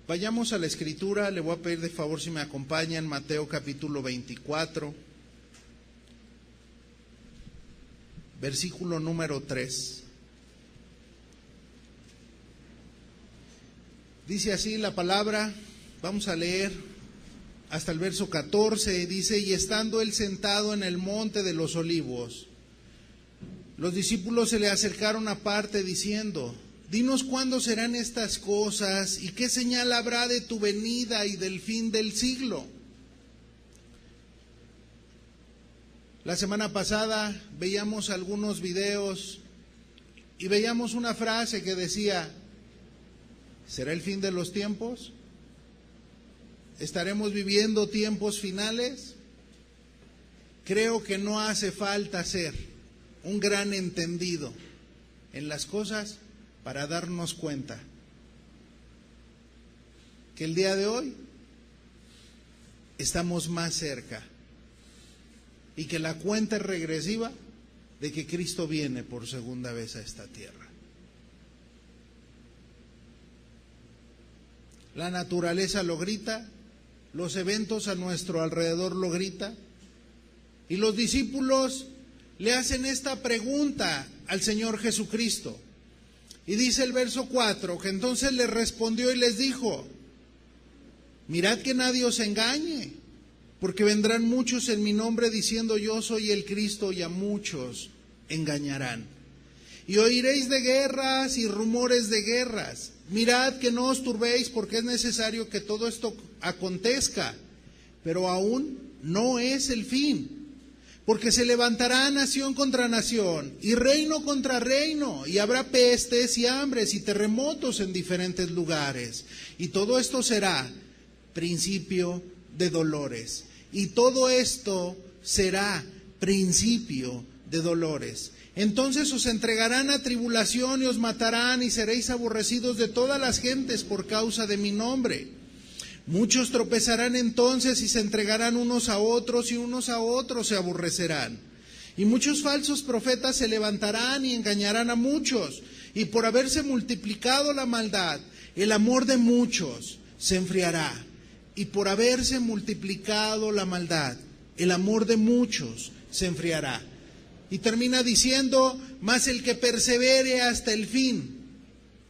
Vayamos a la Escritura, le voy a pedir de favor si me acompañan, Mateo capítulo 24, versículo número 3. Dice así la palabra, vamos a leer hasta el verso 14, dice: y estando él sentado en el monte de los olivos, los discípulos se le acercaron aparte diciendo: dinos cuándo serán estas cosas y qué señal habrá de tu venida y del fin del siglo. La semana pasada veíamos algunos videos y veíamos una frase que decía: ¿será el fin de los tiempos? ¿Estaremos viviendo tiempos finales? Creo que no hace falta ser un gran entendido en las cosas para darnos cuenta que el día de hoy estamos más cerca y que la cuenta es regresiva de que Cristo viene por segunda vez a esta tierra. La naturaleza lo grita, los eventos a nuestro alrededor lo gritan, y los discípulos le hacen esta pregunta al Señor Jesucristo. Y dice el verso 4, que entonces les respondió y les dijo: mirad que nadie os engañe, porque vendrán muchos en mi nombre diciendo yo soy el Cristo, y a muchos engañarán. Y oiréis de guerras y rumores de guerras. Mirad que no os turbéis, porque es necesario que todo esto acontezca, pero aún no es el fin. Porque se levantará nación contra nación y reino contra reino, y habrá pestes y hambres y terremotos en diferentes lugares. Y todo esto será principio de dolores. Y todo esto será principio de dolores. Entonces os entregarán a tribulación y os matarán, y seréis aborrecidos de todas las gentes por causa de mi nombre. Muchos tropezarán entonces y se entregarán unos a otros, y unos a otros se aborrecerán. Y muchos falsos profetas se levantarán y engañarán a muchos. Y por haberse multiplicado la maldad, el amor de muchos se enfriará. Y por haberse multiplicado la maldad, el amor de muchos se enfriará. Y termina diciendo: mas el que persevere hasta el fin,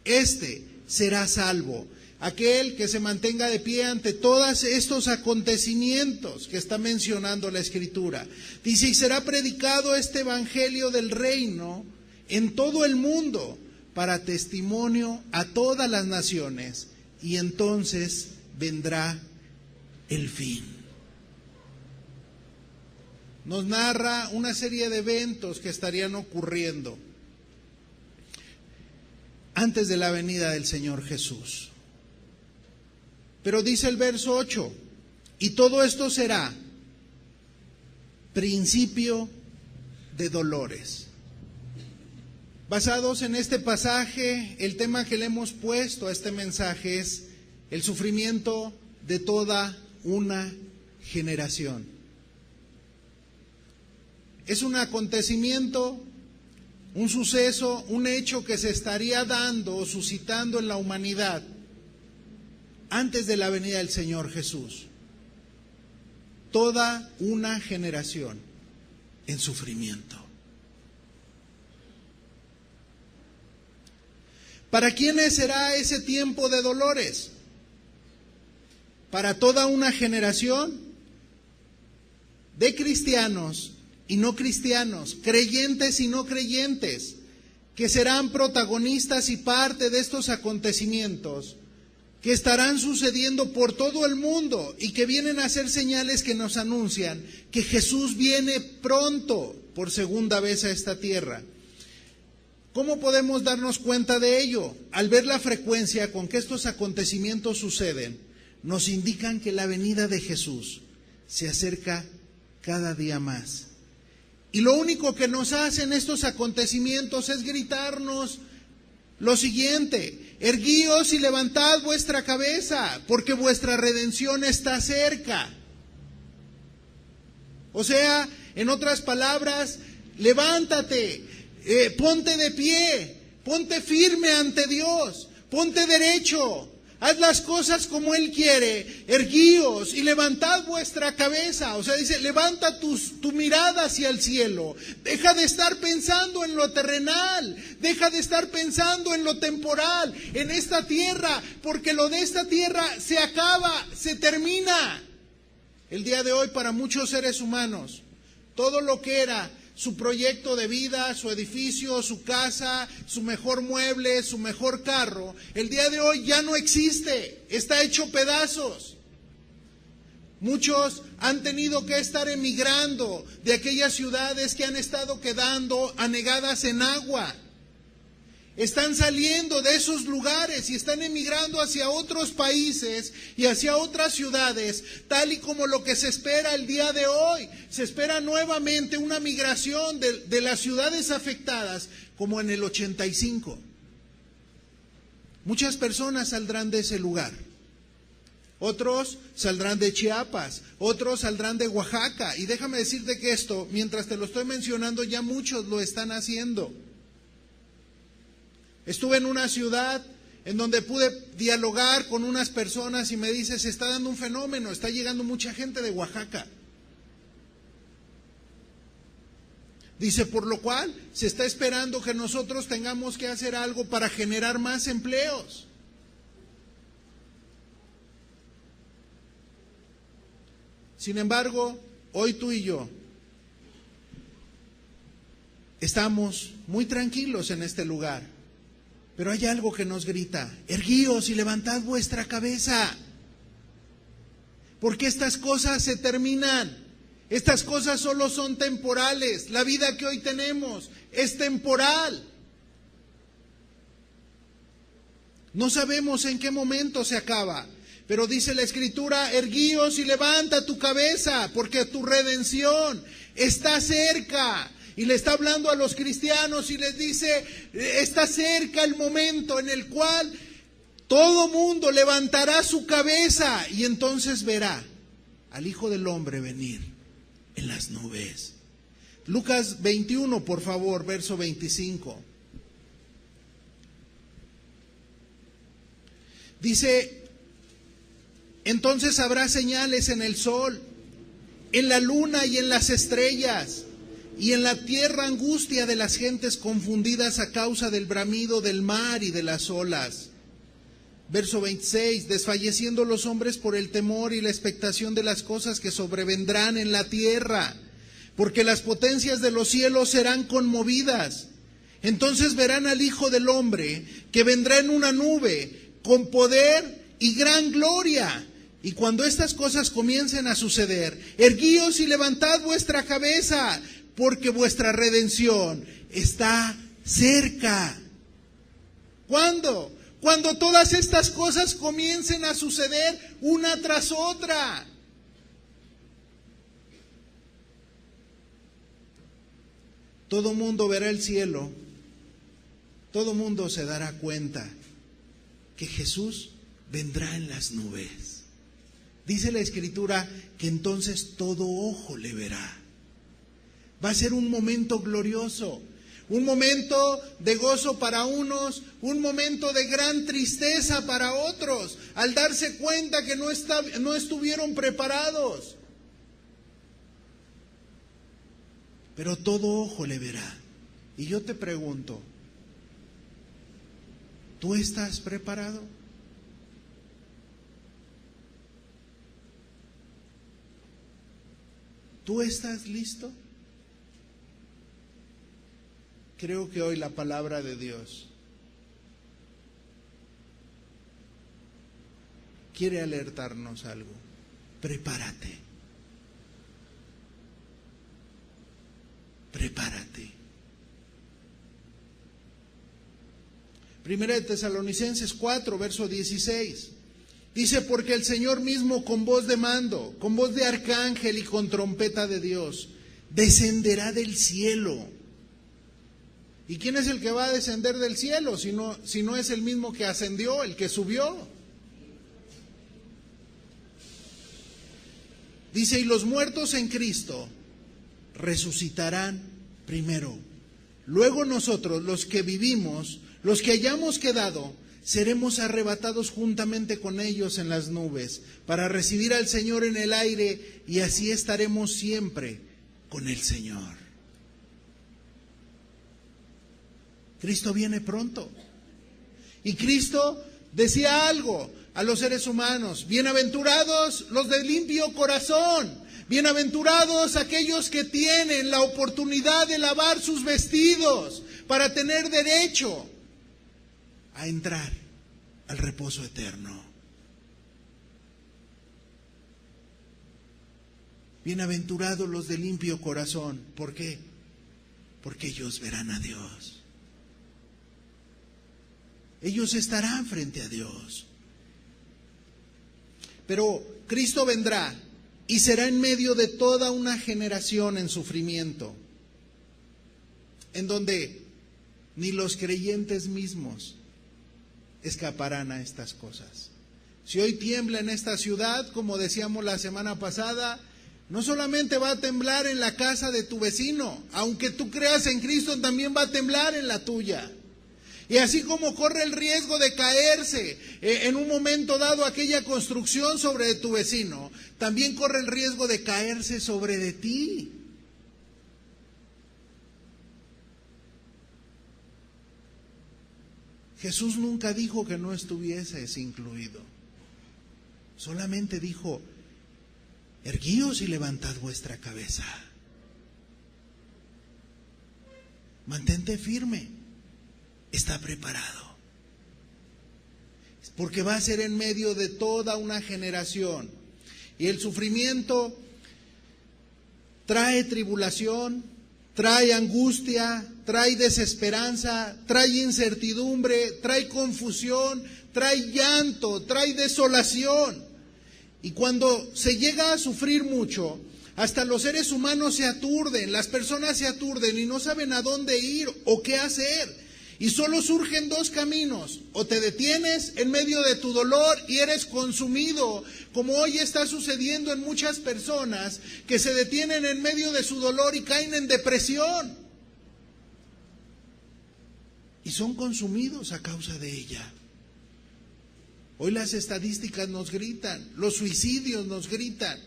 este será salvo. Aquel que se mantenga de pie ante todos estos acontecimientos que está mencionando la Escritura. Dice: y será predicado este evangelio del reino en todo el mundo para testimonio a todas las naciones, y entonces vendrá el fin. Nos narra una serie de eventos que estarían ocurriendo antes de la venida del Señor Jesús. Pero dice el verso 8, y todo esto será principio de dolores. Basados en este pasaje, el tema que le hemos puesto a este mensaje es el sufrimiento de toda una generación. Es un acontecimiento, un suceso, un hecho que se estaría dando o suscitando en la humanidad antes de la venida del Señor Jesús. Toda una generación en sufrimiento. ¿Para quiénes será ese tiempo de dolores? Para toda una generación de cristianos y no cristianos, creyentes y no creyentes, que serán protagonistas y parte de estos acontecimientos que estarán sucediendo por todo el mundo y que vienen a ser señales que nos anuncian que Jesús viene pronto por segunda vez a esta tierra. ¿Cómo podemos darnos cuenta de ello? Al ver la frecuencia con que estos acontecimientos suceden, nos indican que la venida de Jesús se acerca cada día más. Y lo único que nos hacen estos acontecimientos es gritarnos lo siguiente: erguíos y levantad vuestra cabeza, porque vuestra redención está cerca. O sea, en otras palabras, levántate, ponte de pie, ponte firme ante Dios, ponte derecho, Haz las cosas como Él quiere. Erguíos y levantad vuestra cabeza. O sea, dice, levanta tu mirada hacia el cielo. Deja de estar pensando en lo terrenal. Deja de estar pensando en lo temporal, en esta tierra, porque lo de esta tierra se acaba, se termina. El día de hoy, para muchos seres humanos, todo lo que era su proyecto de vida, su edificio, su casa, su mejor mueble, su mejor carro, el día de hoy ya no existe, está hecho pedazos. Muchos han tenido que estar emigrando de aquellas ciudades que han estado quedando anegadas en agua. Están saliendo de esos lugares y están emigrando hacia otros países y hacia otras ciudades, tal y como lo que se espera el día de hoy. Se espera nuevamente una migración de las ciudades afectadas, como en el 85. Muchas personas saldrán de ese lugar. Otros saldrán de Chiapas, otros saldrán de Oaxaca. Y déjame decirte que esto, mientras te lo estoy mencionando, ya muchos lo están haciendo. Estuve en una ciudad en donde pude dialogar con unas personas y me dice, se está dando un fenómeno, está llegando mucha gente de Oaxaca. Dice, por lo cual se está esperando que nosotros tengamos que hacer algo para generar más empleos. Sin embargo, hoy tú y yo estamos muy tranquilos en este lugar. Pero hay algo que nos grita, erguíos y levantad vuestra cabeza, porque estas cosas se terminan, estas cosas solo son temporales, la vida que hoy tenemos es temporal. No sabemos en qué momento se acaba, pero dice la Escritura, erguíos y levanta tu cabeza, porque tu redención está cerca. Y le está hablando a los cristianos y les dice, está cerca el momento en el cual todo mundo levantará su cabeza y entonces verá al Hijo del Hombre venir en las nubes. Lucas 21, por favor, verso 25. Dice, entonces habrá señales en el sol, en la luna y en las estrellas, y en la tierra angustia de las gentes confundidas a causa del bramido del mar y de las olas. Verso 26, desfalleciendo los hombres por el temor y la expectación de las cosas que sobrevendrán en la tierra, porque las potencias de los cielos serán conmovidas. Entonces verán al Hijo del Hombre, que vendrá en una nube, con poder y gran gloria. Y cuando estas cosas comiencen a suceder, erguíos y levantad vuestra cabeza, porque vuestra redención está cerca. ¿Cuándo? Cuando todas estas cosas comiencen a suceder una tras otra. Todo mundo verá el cielo, todo mundo se dará cuenta que Jesús vendrá en las nubes. Dice la Escritura que entonces todo ojo le verá. Va a ser un momento glorioso, un momento de gozo para unos, un momento de gran tristeza para otros, al darse cuenta que no estuvieron preparados. Pero todo ojo le verá. Y yo te pregunto, ¿tú estás preparado? ¿Tú estás listo? Creo que hoy la palabra de Dios quiere alertarnos algo. Prepárate. Prepárate. Primera de Tesalonicenses 4, verso 16. Dice, porque el Señor mismo con voz de mando, con voz de arcángel y con trompeta de Dios, descenderá del cielo. ¿Y quién es el que va a descender del cielo si no es el mismo que ascendió, el que subió? Dice, y los muertos en Cristo resucitarán primero. Luego nosotros, los que vivimos, los que hayamos quedado, seremos arrebatados juntamente con ellos en las nubes, para recibir al Señor en el aire, y así estaremos siempre con el Señor. Cristo viene pronto. Y Cristo decía algo a los seres humanos: bienaventurados los de limpio corazón, bienaventurados aquellos que tienen la oportunidad de lavar sus vestidos para tener derecho a entrar al reposo eterno. Bienaventurados los de limpio corazón. ¿Por qué? Porque ellos verán a Dios. Ellos estarán frente a Dios. Pero Cristo vendrá y será en medio de toda una generación en sufrimiento, en donde ni los creyentes mismos escaparán a estas cosas. Si hoy tiembla en esta ciudad, como decíamos la semana pasada, no solamente va a temblar en la casa de tu vecino, aunque tú creas en Cristo, también va a temblar en la tuya. Y así como corre el riesgo de caerse en un momento dado aquella construcción sobre tu vecino, también corre el riesgo de caerse sobre de ti. Jesús nunca dijo que no estuvieses incluido. Solamente dijo: erguíos y levantad vuestra cabeza. Mantente firme. Está preparado. Porque va a ser en medio de toda una generación. Y el sufrimiento trae tribulación, trae angustia, trae desesperanza, trae incertidumbre, trae confusión, trae llanto, trae desolación. Y cuando se llega a sufrir mucho, hasta los seres humanos se aturden, las personas se aturden y no saben a dónde ir o qué hacer. Y solo surgen dos caminos: o te detienes en medio de tu dolor y eres consumido, como hoy está sucediendo en muchas personas que se detienen en medio de su dolor y caen en depresión. Y son consumidos a causa de ella. Hoy las estadísticas nos gritan, los suicidios nos gritan,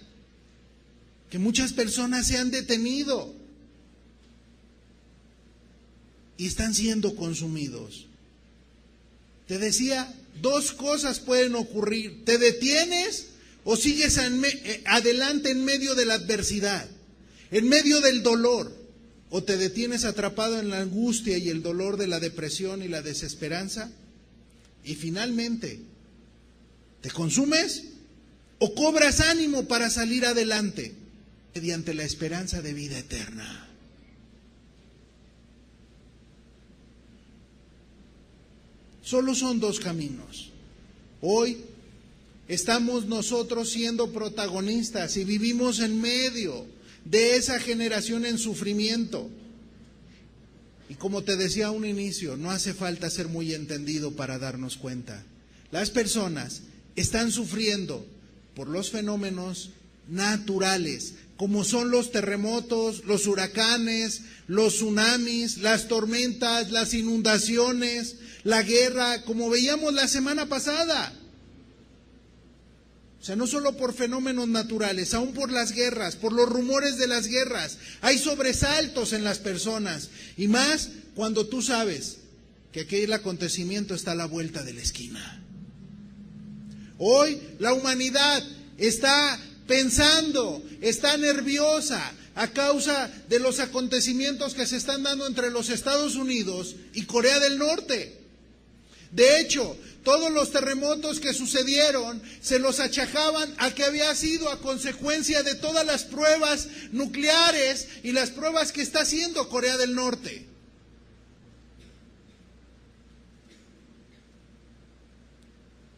que muchas personas se han detenido y están siendo consumidos. Te decía, dos cosas pueden ocurrir: te detienes o sigues adelante en medio de la adversidad, en medio del dolor, o te detienes atrapado en la angustia y el dolor de la depresión y la desesperanza, y finalmente, ¿te consumes o cobras ánimo para salir adelante mediante la esperanza de vida eterna? Solo son dos caminos. Hoy estamos nosotros siendo protagonistas y vivimos en medio de esa generación en sufrimiento. Y como te decía a un inicio, no hace falta ser muy entendido para darnos cuenta. Las personas están sufriendo por los fenómenos naturales, como son los terremotos, los huracanes, los tsunamis, las tormentas, las inundaciones, la guerra, como veíamos la semana pasada. O sea, no solo por fenómenos naturales, aún por las guerras, por los rumores de las guerras. Hay sobresaltos en las personas, y más cuando tú sabes que aquel acontecimiento está a la vuelta de la esquina. Hoy la humanidad está pensando, está nerviosa a causa de los acontecimientos que se están dando entre los Estados Unidos y Corea del Norte. De hecho, todos los terremotos que sucedieron se los achacaban a que había sido a consecuencia de todas las pruebas nucleares y las pruebas que está haciendo Corea del Norte.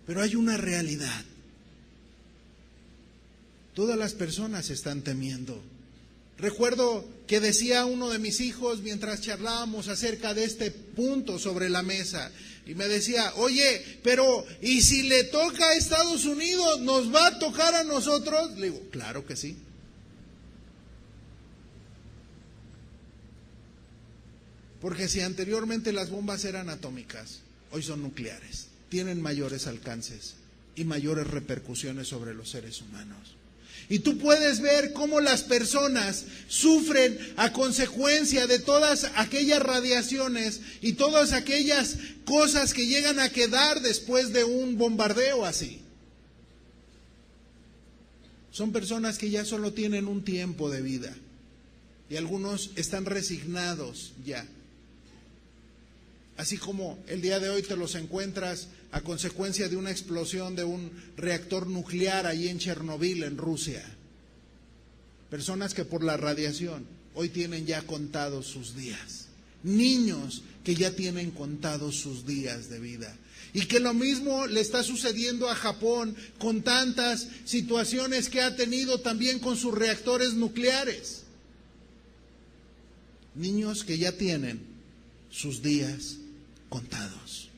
Pero hay una realidad. Todas las personas están temiendo. Recuerdo que decía uno de mis hijos mientras charlábamos acerca de este punto sobre la mesa, y me decía: oye, pero ¿y si le toca a Estados Unidos, nos va a tocar a nosotros? Le digo, claro que sí. Porque si anteriormente las bombas eran atómicas, hoy son nucleares. tienen mayores alcances y mayores repercusiones sobre los seres humanos. Y tú puedes ver cómo las personas sufren a consecuencia de todas aquellas radiaciones y todas aquellas cosas que llegan a quedar después de un bombardeo así. Son personas que ya solo tienen un tiempo de vida y algunos están resignados ya. Así como el día de hoy te los encuentras a consecuencia de una explosión de un reactor nuclear allí en Chernobyl, en Rusia. Personas que por la radiación hoy tienen ya contados sus días. Niños que ya tienen contados sus días de vida. Y que lo mismo le está sucediendo a Japón con tantas situaciones que ha tenido también con sus reactores nucleares. Niños que ya tienen sus días contados.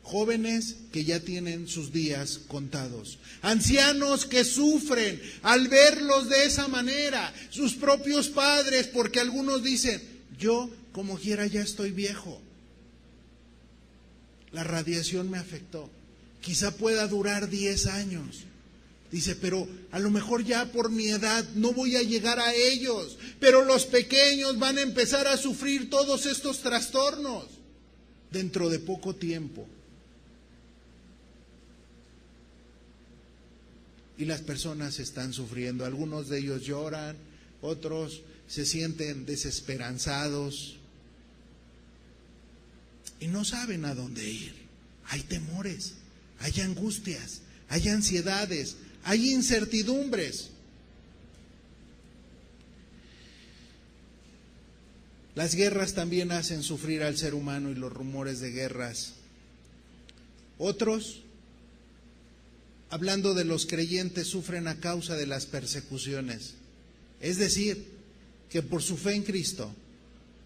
Jóvenes que ya tienen sus días contados. Ancianos que sufren al verlos de esa manera. Sus propios padres, porque algunos dicen, yo como quiera ya estoy viejo. La radiación me afectó. Quizá pueda durar 10 años. Dice, pero a lo mejor ya por mi edad no voy a llegar a ellos. Pero los pequeños van a empezar a sufrir todos estos trastornos dentro de poco tiempo. Y las personas están sufriendo. Algunos de ellos lloran, otros se sienten desesperanzados y no saben a dónde ir. Hay temores, hay angustias, hay ansiedades, hay incertidumbres. Las guerras también hacen sufrir al ser humano y los rumores de guerras. Otros, hablando de los creyentes, sufren a causa de las persecuciones. Es decir, que por su fe en Cristo,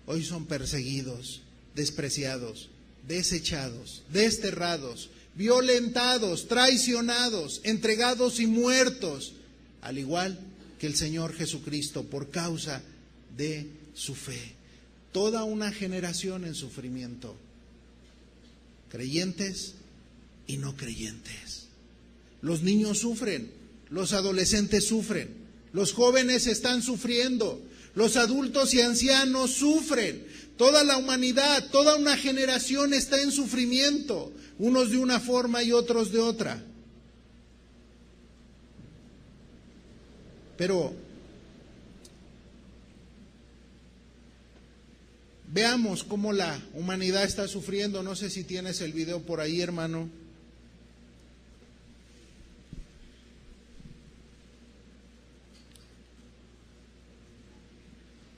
hoy son perseguidos, despreciados, desechados, desterrados, violentados, traicionados, entregados y muertos, al igual que el Señor Jesucristo, por causa de su fe. Toda una generación en sufrimiento, creyentes y no creyentes. Los niños sufren, los adolescentes sufren, los jóvenes están sufriendo, los adultos y ancianos sufren, toda la humanidad, toda una generación está en sufrimiento, unos de una forma y otros de otra. Pero veamos cómo la humanidad está sufriendo. No sé si tienes el video por ahí, hermano.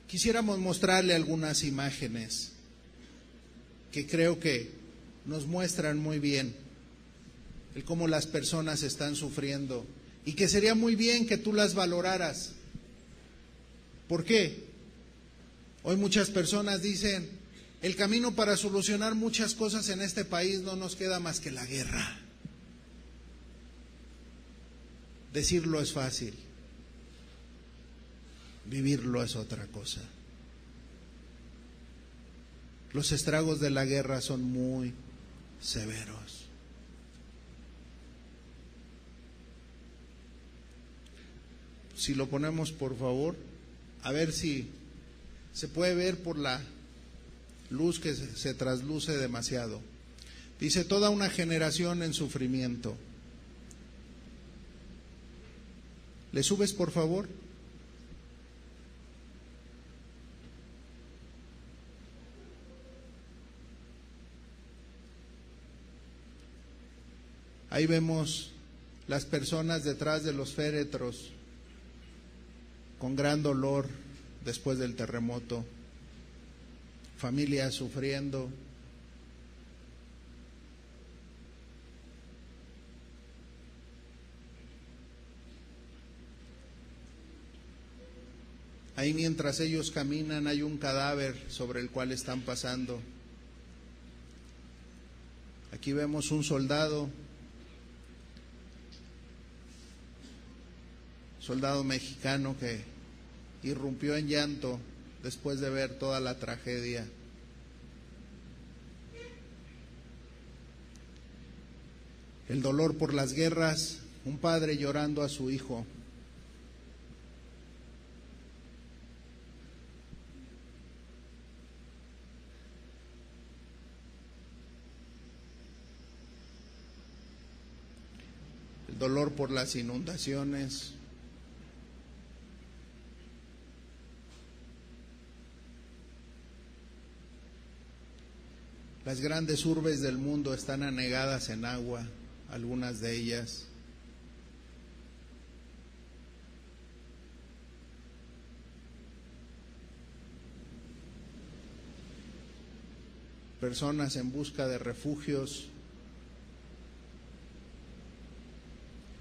Quisiéramos mostrarle algunas imágenes que creo que nos muestran muy bien el cómo las personas están sufriendo y que sería muy bien que tú las valoraras. ¿Por qué? Hoy muchas personas dicen, el camino para solucionar muchas cosas en este país no nos queda más que la guerra. Decirlo es fácil. Vivirlo es otra cosa. Los estragos de la guerra son muy severos. Si lo ponemos, por favor, a ver si se puede ver por la luz que se trasluce demasiado. Dice, toda una generación en sufrimiento. ¿Le subes, por favor? Ahí vemos las personas detrás de los féretros con gran dolor después del terremoto, familias sufriendo. Ahí mientras ellos caminan hay un cadáver sobre el cual están pasando. Aquí vemos un soldado mexicano que irrumpió en llanto después de ver toda la tragedia. El dolor por las guerras, un padre llorando a su hijo. El dolor por las inundaciones. Las grandes urbes del mundo están anegadas en agua, algunas de ellas. Personas en busca de refugios.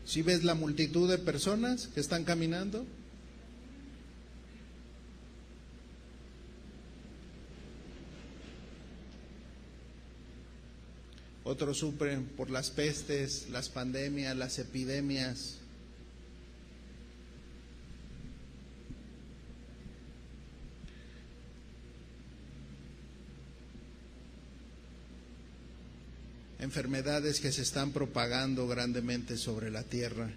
¿Sí ves la multitud de personas que están caminando? Otros sufren por las pestes, las pandemias, las epidemias. Enfermedades que se están propagando grandemente sobre la tierra.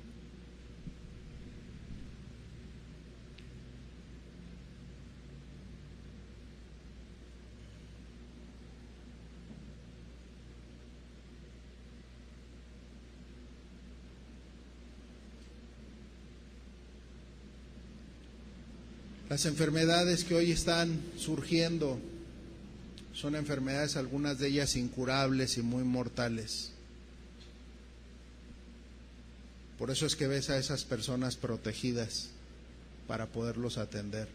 Las enfermedades que hoy están surgiendo son enfermedades, algunas de ellas incurables y muy mortales. Por eso es que ves a esas personas protegidas para poderlos atender.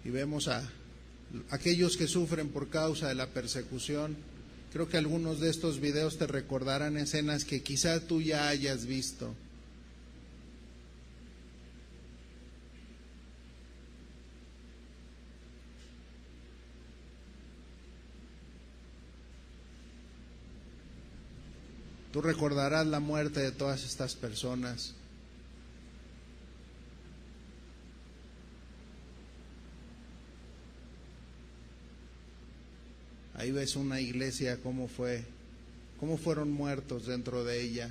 Y vemos a aquellos que sufren por causa de la persecución. Creo que algunos de estos videos te recordarán escenas que quizá tú ya hayas visto. Tú recordarás la muerte de todas estas personas. Ahí ves una iglesia, cómo fueron muertos dentro de ella.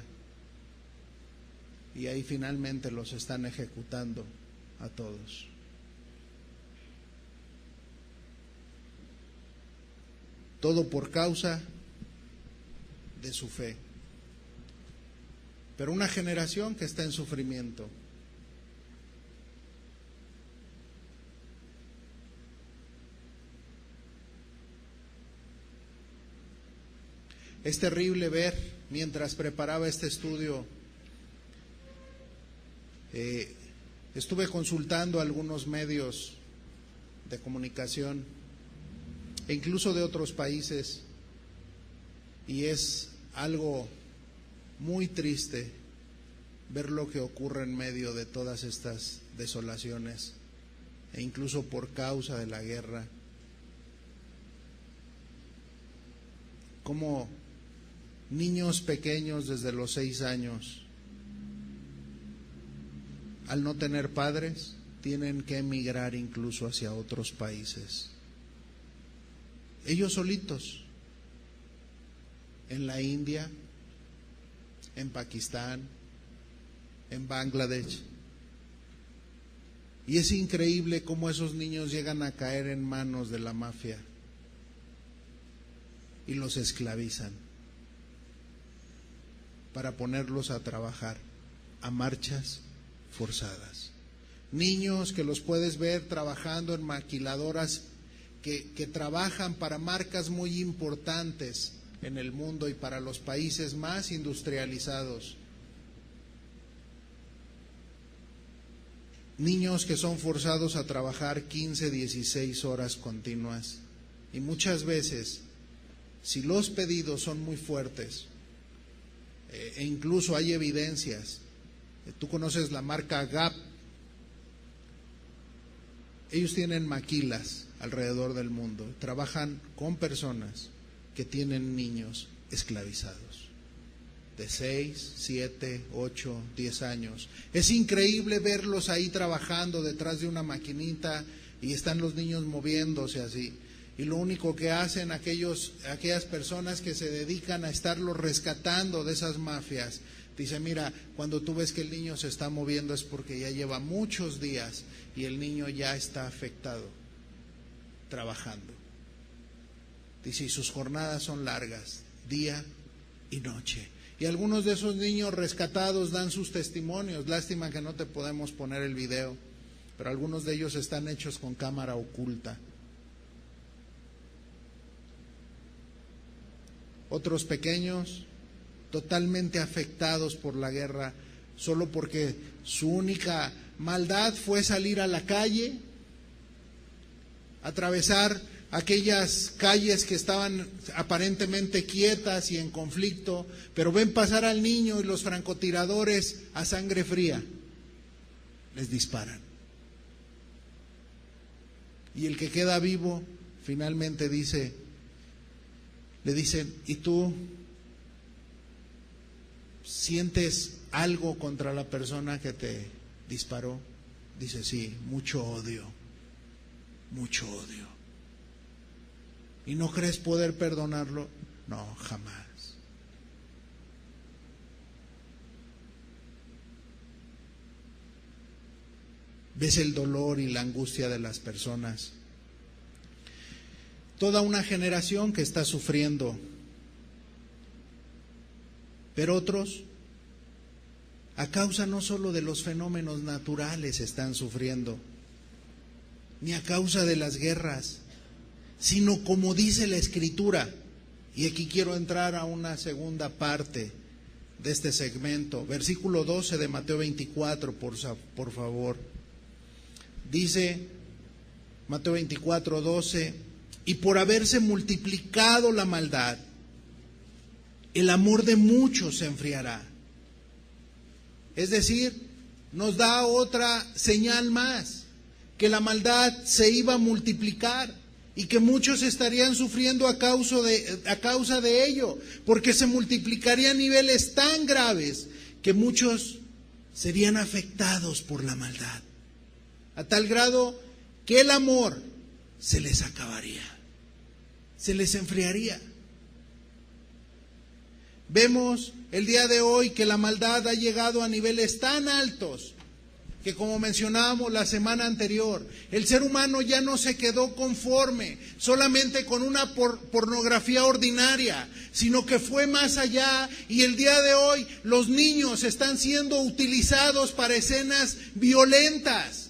Y ahí finalmente los están ejecutando a todos. Todo por causa de su fe. Pero una generación que está en sufrimiento. Es terrible ver, mientras preparaba este estudio, estuve consultando algunos medios de comunicación, e incluso de otros países, y es algo muy triste ver lo que ocurre en medio de todas estas desolaciones, e incluso por causa de la guerra. Como niños pequeños desde los 6 años, al no tener padres, tienen que emigrar incluso hacia otros países. Ellos solitos, en la India, en Pakistán, en Bangladesh. Y es increíble cómo esos niños llegan a caer en manos de la mafia y los esclavizan para ponerlos a trabajar a marchas forzadas. Niños que los puedes ver trabajando en maquiladoras que trabajan para marcas muy importantes en el mundo y para los países más industrializados. Niños que son forzados a trabajar 15, 16 horas continuas. Y muchas veces, si los pedidos son muy fuertes, e incluso hay evidencias, tú conoces la marca Gap, ellos tienen maquilas alrededor del mundo, trabajan con personas que tienen niños esclavizados de 6, 7, 8, 10 años. Es increíble verlos ahí trabajando detrás de una maquinita y están los niños moviéndose así. y lo único que hacen aquellas personas que se dedican a estarlos rescatando de esas mafias, dice, mira, cuando tú ves que el niño se está moviendo es porque ya lleva muchos días y el niño ya está afectado, trabajando. Dice, y sus jornadas son largas, día y noche. Y algunos de esos niños rescatados dan sus testimonios. Lástima que no te podemos poner el video, pero algunos de ellos están hechos con cámara oculta. Otros pequeños totalmente afectados por la guerra, solo porque su única maldad fue salir a la calle, atravesar aquellas calles que estaban aparentemente quietas y en conflicto, pero ven pasar al niño y los francotiradores a sangre fría les disparan. Y el que queda vivo finalmente le dicen, ¿y tú sientes algo contra la persona que te disparó? Dice, sí, mucho odio, mucho odio. ¿Y no crees poder perdonarlo? No, jamás. ¿Ves el dolor y la angustia de las personas? Toda una generación que está sufriendo, pero otros, a causa no solo de los fenómenos naturales, están sufriendo, ni a causa de las guerras, sino como dice la Escritura. Y aquí quiero entrar a una segunda parte de este segmento, versículo 12 de Mateo 24, por favor. Dice Mateo 24, 12, y por haberse multiplicado la maldad, el amor de muchos se enfriará. Es decir, nos da otra señal más, que la maldad se iba a multiplicar y que muchos estarían sufriendo a causa de ello, porque se multiplicaría a niveles tan graves que muchos serían afectados por la maldad, a tal grado que el amor se les acabaría, se les enfriaría. Vemos el día de hoy que la maldad ha llegado a niveles tan altos que, como mencionábamos la semana anterior, el ser humano ya no se quedó conforme solamente con una pornografía ordinaria, sino que fue más allá, y el día de hoy los niños están siendo utilizados para escenas violentas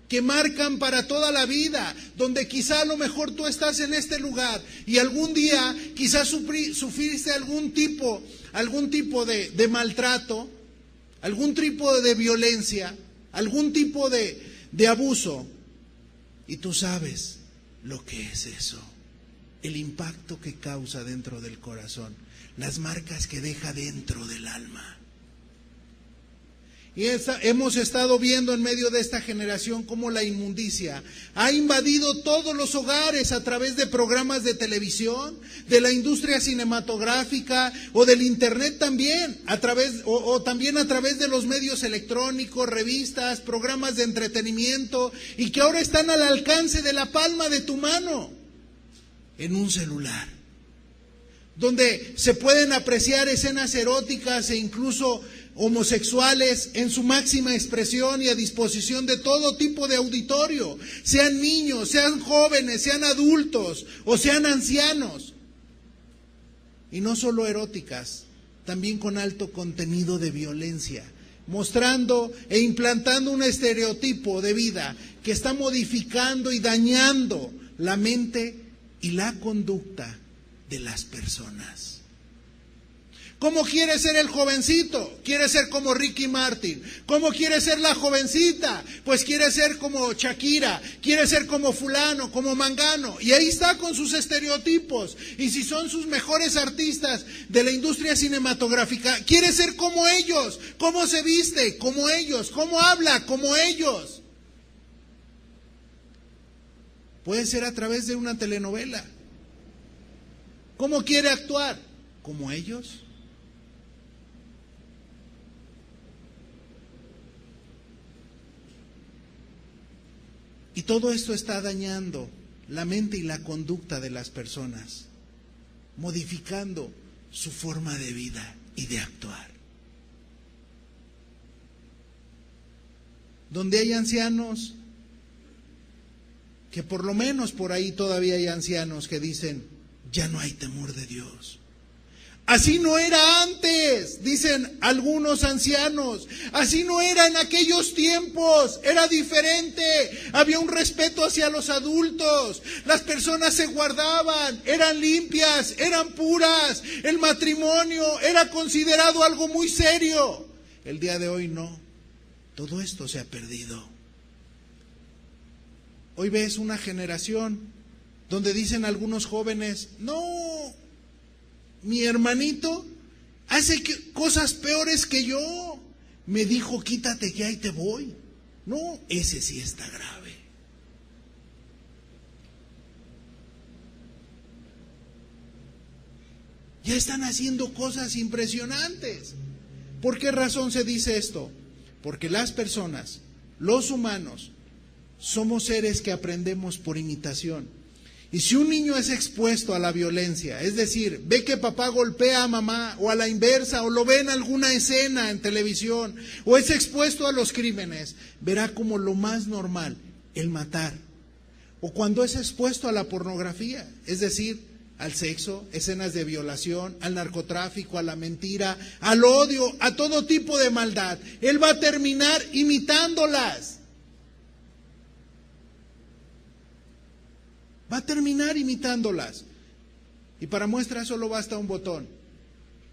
que marcan para toda la vida, donde quizá a lo mejor tú estás en este lugar y algún día quizás sufriste algún tipo de maltrato, algún tipo de violencia, algún tipo de abuso, y tú sabes lo que es eso, el impacto que causa dentro del corazón, las marcas que deja dentro del alma. Y hemos estado viendo en medio de esta generación cómo la inmundicia ha invadido todos los hogares a través de programas de televisión, de la industria cinematográfica o del internet también, también a través de los medios electrónicos, revistas, programas de entretenimiento, y que ahora están al alcance de la palma de tu mano, en un celular, donde se pueden apreciar escenas eróticas e incluso homosexuales en su máxima expresión y a disposición de todo tipo de auditorio, sean niños, sean jóvenes, sean adultos o sean ancianos. Y no solo eróticas, también con alto contenido de violencia, mostrando e implantando un estereotipo de vida que está modificando y dañando la mente y la conducta de las personas. ¿Cómo quiere ser el jovencito? Quiere ser como Ricky Martin. ¿Cómo quiere ser la jovencita? Pues quiere ser como Shakira, quiere ser como fulano, como mangano. Y ahí está con sus estereotipos. Y si son sus mejores artistas de la industria cinematográfica, quiere ser como ellos. ¿Cómo se viste? Como ellos. ¿Cómo habla? Como ellos. Puede ser a través de una telenovela. ¿Cómo quiere actuar? Como ellos. Y todo esto está dañando la mente y la conducta de las personas, modificando su forma de vida y de actuar. Donde hay ancianos, que por lo menos por ahí todavía hay ancianos que dicen, ya no hay temor de Dios. Así no era antes, dicen algunos ancianos. Así no era en aquellos tiempos, era diferente. Había un respeto hacia los adultos. Las personas se guardaban, eran limpias, eran puras. El matrimonio era considerado algo muy serio. El día de hoy no. Todo esto se ha perdido. Hoy ves una generación donde dicen algunos jóvenes, no, mi hermanito hace cosas peores que yo. Me dijo, quítate que ahí te voy. No, ese sí está grave. Ya están haciendo cosas impresionantes. ¿Por qué razón se dice esto? Porque las personas, los humanos, somos seres que aprendemos por imitación. Y si un niño es expuesto a la violencia, es decir, ve que papá golpea a mamá, o a la inversa, o lo ve en alguna escena en televisión, o es expuesto a los crímenes, verá como lo más normal el matar. O cuando es expuesto a la pornografía, es decir, al sexo, escenas de violación, al narcotráfico, a la mentira, al odio, a todo tipo de maldad, él va a terminar imitándolas. Va a terminar imitándolas. Y para muestra solo basta un botón.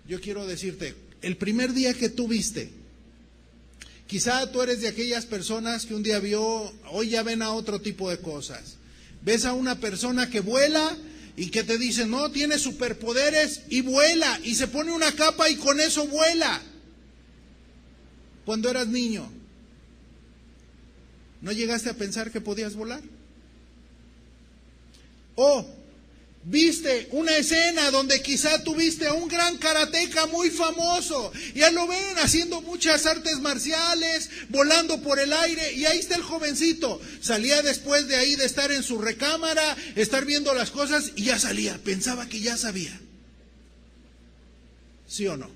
Yo quiero decirte, el primer día que tú viste, quizá tú eres de aquellas personas que un día vio, hoy ya ven a otro tipo de cosas. Ves a una persona que vuela y que te dice, no, tiene superpoderes y vuela, y se pone una capa y con eso vuela. Cuando eras niño, ¿no llegaste a pensar que podías volar? O viste una escena donde quizá tuviste a un gran karateca muy famoso, ya lo ven haciendo muchas artes marciales, volando por el aire, y ahí está el jovencito. Salía después de ahí de estar en su recámara, estar viendo las cosas, y ya salía, pensaba que ya sabía. ¿Sí o no?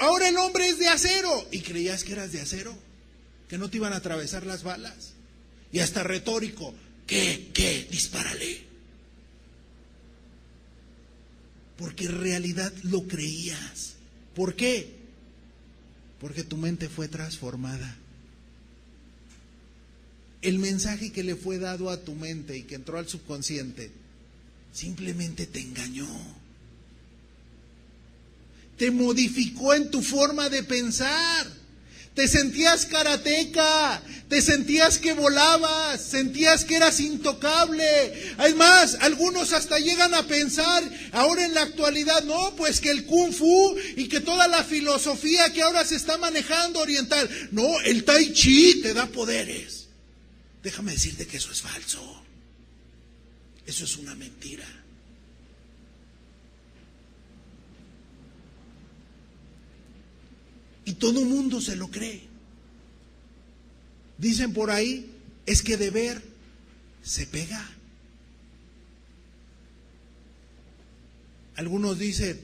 Ahora el hombre es de acero, y creías que eras de acero, que no te iban a atravesar las balas. Y hasta retórico, ¿qué? Dispárale. Porque en realidad lo creías. ¿Por qué? Porque tu mente fue transformada. El mensaje que le fue dado a tu mente y que entró al subconsciente simplemente te engañó. Te modificó en tu forma de pensar. Te sentías karateca, te sentías que volabas, sentías que eras intocable. Además, algunos hasta llegan a pensar, ahora en la actualidad, no, pues que el Kung Fu y que toda la filosofía que ahora se está manejando oriental, no, el Tai Chi te da poderes. Déjame decirte que eso es falso. Eso es una mentira. Y todo mundo se lo cree. Dicen por ahí, es que de ver se pega. Algunos dicen,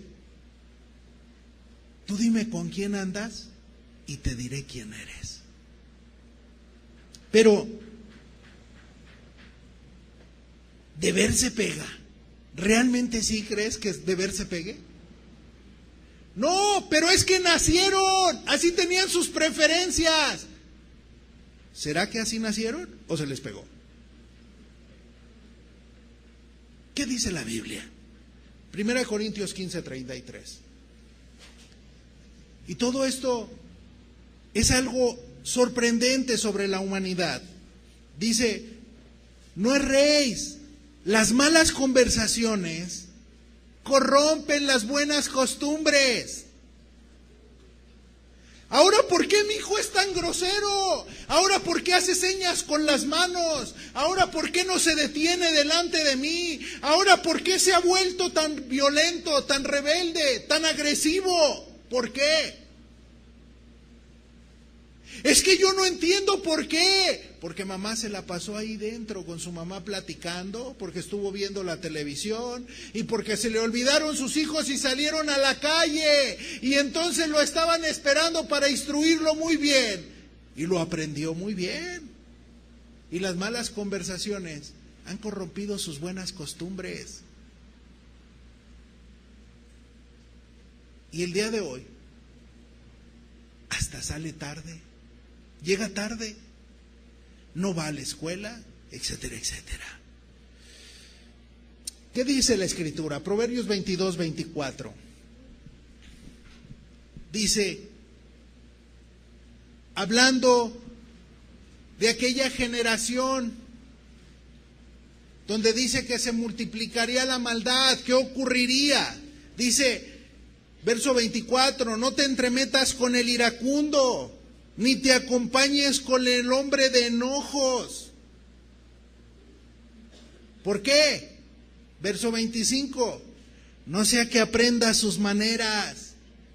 tú dime con quién andas y te diré quién eres. Pero, ¿de ver se pega? ¿Realmente sí crees que de ver se pegue? No, pero es que nacieron, así tenían sus preferencias. ¿Será que así nacieron o se les pegó? ¿Qué dice la Biblia? 1 Corintios 15:33. Y todo esto es algo sorprendente sobre la humanidad. Dice, no erréis, las malas conversaciones corrompen las buenas costumbres. Ahora, ¿por qué mi hijo es tan grosero? Ahora, ¿por qué hace señas con las manos? Ahora, ¿por qué no se detiene delante de mí? Ahora, ¿por qué se ha vuelto tan violento, tan rebelde, tan agresivo? ¿Por qué? Es que yo no entiendo por qué. Porque mamá se la pasó ahí dentro con su mamá platicando, porque estuvo viendo la televisión y porque se le olvidaron sus hijos y salieron a la calle. Y entonces lo estaban esperando para instruirlo muy bien. Y lo aprendió muy bien. Y las malas conversaciones han corrompido sus buenas costumbres. Y el día de hoy, hasta sale tarde. Llega tarde, no va a la escuela, etcétera, etcétera. ¿Qué dice la Escritura? Proverbios 22, 24. Dice, hablando de aquella generación donde dice que se multiplicaría la maldad, ¿qué ocurriría? Dice, verso 24, no te entremetas con el iracundo, ni te acompañes con el hombre de enojos. ¿Por qué? Verso 25, no sea que aprendas sus maneras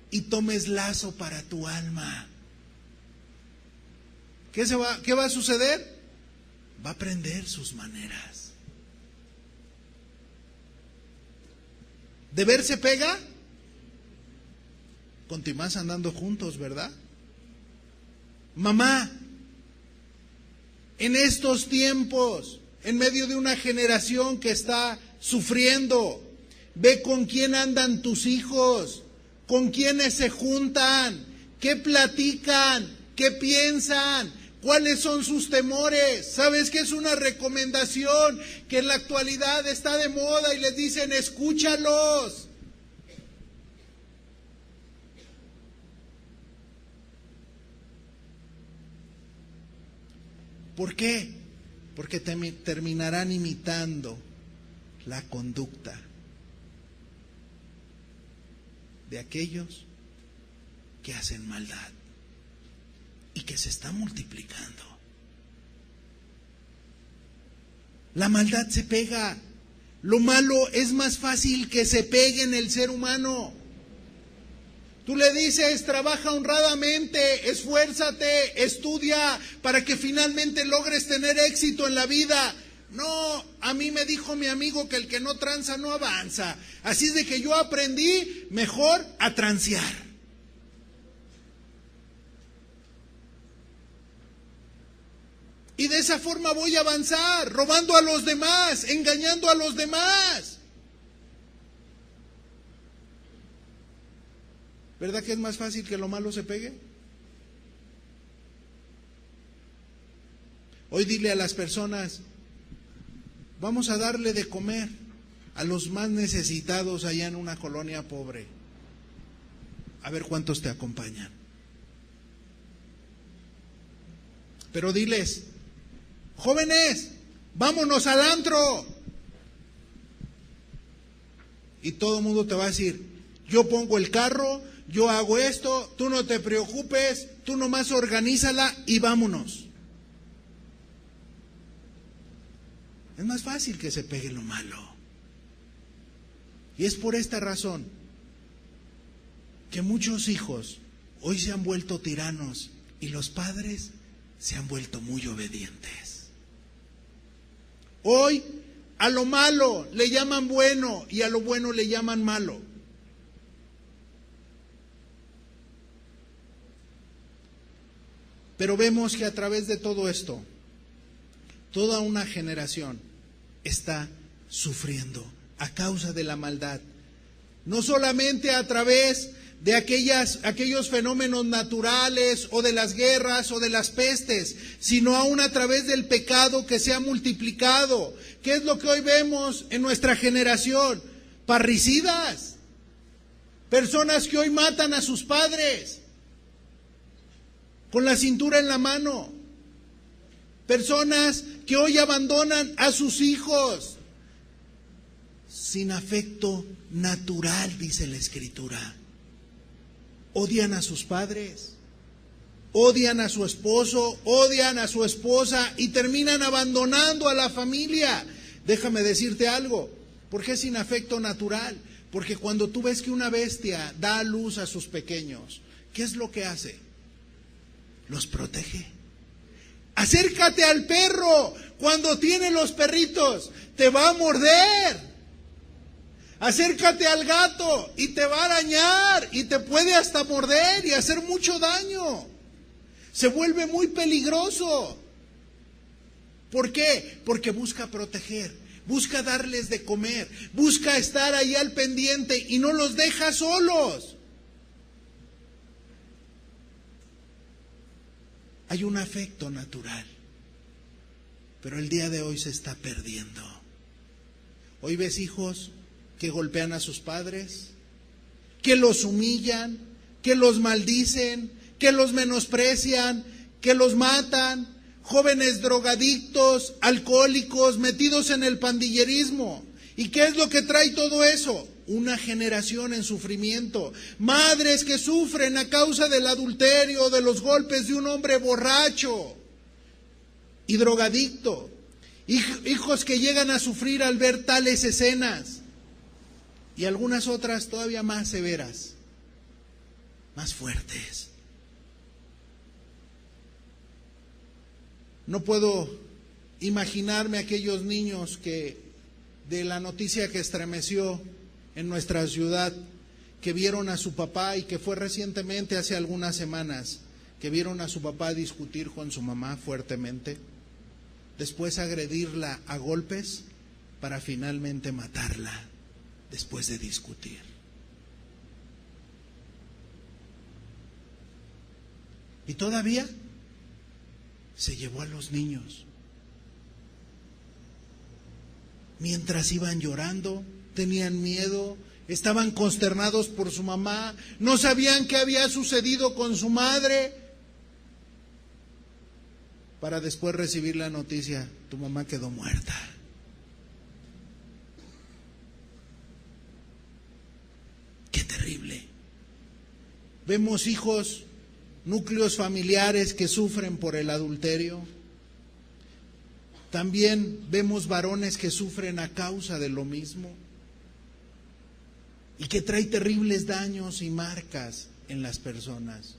y tomes lazo para tu alma. ¿Qué va a suceder? Va a aprender sus maneras. ¿De ver se pega? Continúas andando juntos, ¿verdad? Mamá, en estos tiempos, en medio de una generación que está sufriendo, ve con quién andan tus hijos, con quiénes se juntan, qué platican, qué piensan, cuáles son sus temores. ¿Sabes qué es una recomendación que en la actualidad está de moda y les dicen escúchalos? ¿Por qué? Porque terminarán imitando la conducta de aquellos que hacen maldad y que se está multiplicando. La maldad se pega. Lo malo es más fácil que se pegue en el ser humano. Tú le dices, trabaja honradamente, esfuérzate, estudia para que finalmente logres tener éxito en la vida. No, a mí me dijo mi amigo que el que no tranza no avanza. Así es de que yo aprendí mejor a transear. Y de esa forma voy a avanzar, robando a los demás, engañando a los demás. ¿Verdad que es más fácil que lo malo se pegue? Hoy dile a las personas, vamos a darle de comer a los más necesitados allá en una colonia pobre. A ver cuántos te acompañan. Pero diles, jóvenes, vámonos al antro. Y todo el mundo te va a decir, yo pongo el carro, yo hago esto, tú no te preocupes, tú nomás organízala y vámonos. Es más fácil que se pegue lo malo. Y es por esta razón que muchos hijos hoy se han vuelto tiranos y los padres se han vuelto muy obedientes. Hoy a lo malo le llaman bueno y a lo bueno le llaman malo. Pero vemos que a través de todo esto, toda una generación está sufriendo a causa de la maldad. No solamente a través de aquellos fenómenos naturales o de las guerras o de las pestes, sino aún a través del pecado que se ha multiplicado. ¿Qué es lo que hoy vemos en nuestra generación? Parricidas, personas que hoy matan a sus padres con la cintura en la mano, personas que hoy abandonan a sus hijos sin afecto natural, dice la Escritura. Odian a sus padres, odian a su esposo, odian a su esposa y terminan abandonando a la familia. Déjame decirte algo, ¿por qué sin afecto natural? Porque cuando tú ves que una bestia da a luz a sus pequeños, ¿qué es lo que hace? los protege. Acércate al perro cuando tiene los perritos, te va a morder. Acércate al gato y te va a arañar y te puede hasta morder y hacer mucho daño. Se vuelve muy peligroso. ¿Por qué? Porque busca proteger, busca darles de comer, busca estar ahí al pendiente y no los deja solos. Hay un afecto natural, pero el día de hoy se está perdiendo. Hoy ves hijos que golpean a sus padres, que los humillan, que los maldicen, que los menosprecian, que los matan, jóvenes drogadictos, alcohólicos, metidos en el pandillerismo. ¿Y qué es lo que trae todo eso? Una generación en sufrimiento. Madres que sufren a causa del adulterio, de los golpes de un hombre borracho y drogadicto. Hijos que llegan a sufrir al ver tales escenas. Y algunas otras todavía más severas, más fuertes. No puedo imaginarme aquellos niños que, de la noticia que estremeció en nuestra ciudad, que vieron a su papá, y que fue recientemente, hace algunas semanas, que vieron a su papá discutir con su mamá fuertemente, después agredirla a golpes para finalmente matarla después de discutir. Y todavía se llevó a los niños. Mientras iban llorando, tenían miedo, estaban consternados por su mamá, no sabían qué había sucedido con su madre, para después recibir la noticia: tu mamá quedó muerta. ¡Qué terrible! Vemos hijos, núcleos familiares que sufren por el adulterio. También vemos varones que sufren a causa de lo mismo y que trae terribles daños y marcas en las personas.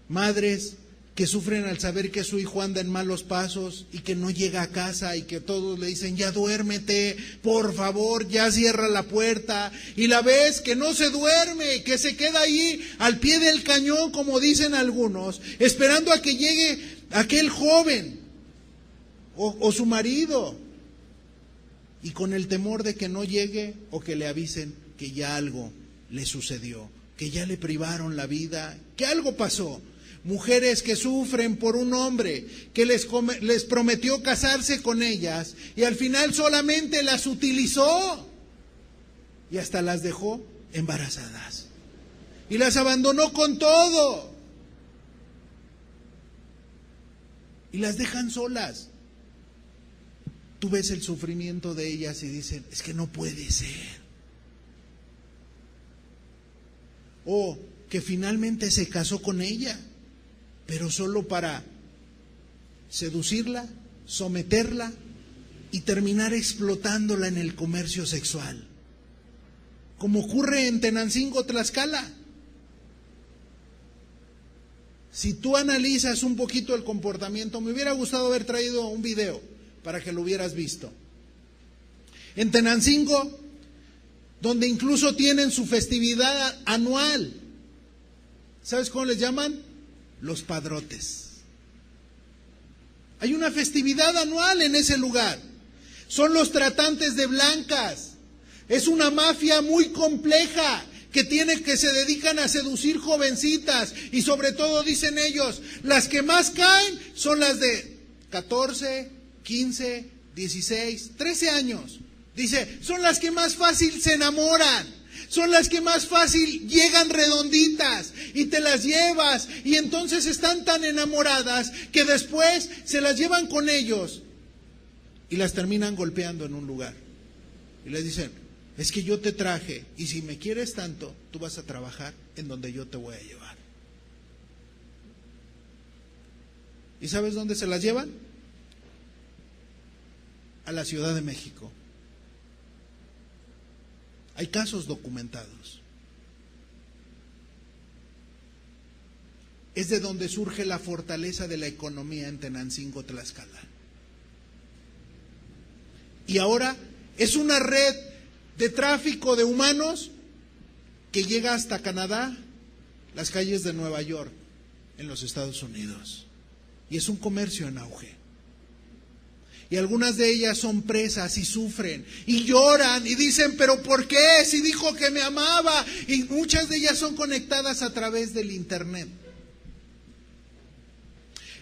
Madres que sufren al saber que su hijo anda en malos pasos y que no llega a casa y que todos le dicen: ya duérmete, por favor, ya cierra la puerta, y la ves que no se duerme, que se queda ahí al pie del cañón, como dicen algunos, esperando a que llegue aquel joven o su marido, y con el temor de que no llegue o que le avisen que ya algo le sucedió, que ya le privaron la vida, que algo pasó. Mujeres que sufren por un hombre que les prometió casarse con ellas y al final solamente las utilizó y hasta las dejó embarazadas y las abandonó con todo y las dejan solas. Tú ves el sufrimiento de ellas y dicen: es que no puede ser. O que finalmente se casó con ella, pero solo para seducirla, someterla y terminar explotándola en el comercio sexual, como ocurre en Tenancingo, Tlaxcala. Si tú analizas un poquito el comportamiento, me hubiera gustado haber traído un video para que lo hubieras visto. En Tenancingo, donde incluso tienen su festividad anual, ¿sabes cómo les llaman? Los padrotes. Hay una festividad anual en ese lugar. Son los tratantes de blancas. Es una mafia muy compleja que se dedican a seducir jovencitas, y sobre todo, dicen ellos, las que más caen son las de 14, 15, 16, 13 años. Dice, son las que más fácil se enamoran. Son las que más fácil llegan redonditas y te las llevas, y entonces están tan enamoradas que después se las llevan con ellos y las terminan golpeando en un lugar. Y les dicen: es que yo te traje, y si me quieres tanto, tú vas a trabajar en donde yo te voy a llevar. ¿Y sabes dónde se las llevan? A la Ciudad de México. Hay casos documentados. es de donde surge la fortaleza de la economía en Tenancingo, Tlaxcala. Y ahora es una red de tráfico de humanos que llega hasta Canadá, las calles de Nueva York, en los Estados Unidos. Y es un comercio en auge. Y algunas de ellas son presas y sufren y lloran y dicen, pero ¿por qué? Si dijo que me amaba. Y muchas de ellas son conectadas a través del internet.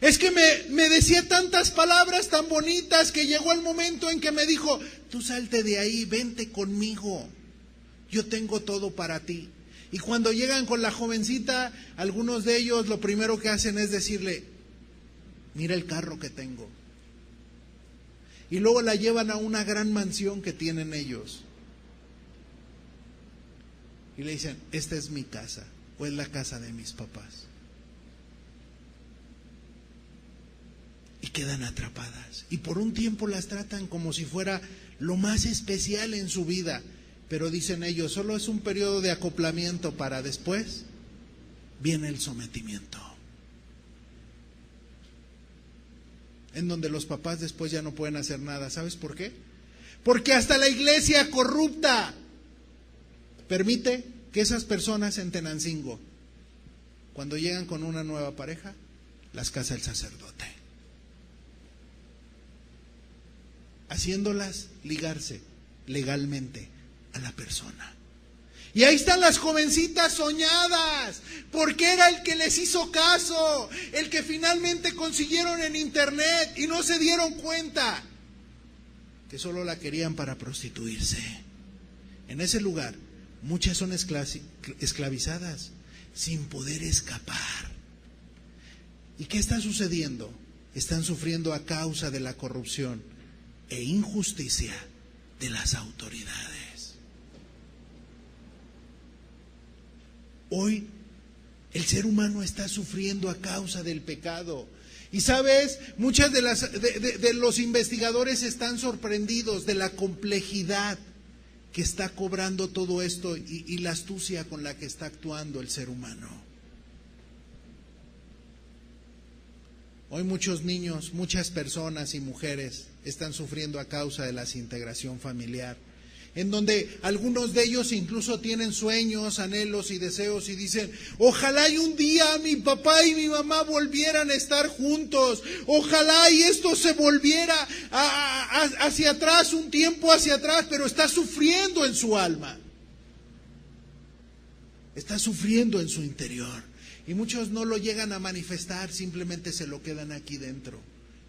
Es que me decía tantas palabras tan bonitas que llegó el momento en que me dijo, tú salte de ahí, vente conmigo, yo tengo todo para ti. Y cuando llegan con la jovencita, algunos de ellos lo primero que hacen es decirle, mira el carro que tengo. Y luego la llevan a una gran mansión que tienen ellos. Y le dicen, esta es mi casa, o es la casa de mis papás. Y quedan atrapadas. Y por un tiempo las tratan como si fuera lo más especial en su vida. Pero dicen ellos, solo es un periodo de acoplamiento para después viene el sometimiento. En donde los papás después ya no pueden hacer nada. ¿Sabes por qué? Porque hasta la iglesia corrupta permite que esas personas en Tenancingo, cuando llegan con una nueva pareja, las casa el sacerdote, haciéndolas ligarse legalmente a la persona. Y ahí están las jovencitas soñadas, porque era el que les hizo caso, el que finalmente consiguieron en internet y no se dieron cuenta que solo la querían para prostituirse. En ese lugar, muchas son esclavizadas sin poder escapar. ¿Y qué está sucediendo? Están sufriendo a causa de la corrupción e injusticia de las autoridades. Hoy el ser humano está sufriendo a causa del pecado. Y sabes, muchas de los investigadores están sorprendidos de la complejidad que está cobrando todo esto y la astucia con la que está actuando el ser humano. Hoy muchos niños, muchas personas y mujeres están sufriendo a causa de la desintegración familiar, en donde algunos de ellos incluso tienen sueños, anhelos y deseos y dicen, ojalá y un día mi papá y mi mamá volvieran a estar juntos, ojalá y esto se volviera hacia atrás, un tiempo hacia atrás, pero está sufriendo en su alma, está sufriendo en su interior. Y muchos no lo llegan a manifestar, simplemente se lo quedan aquí dentro,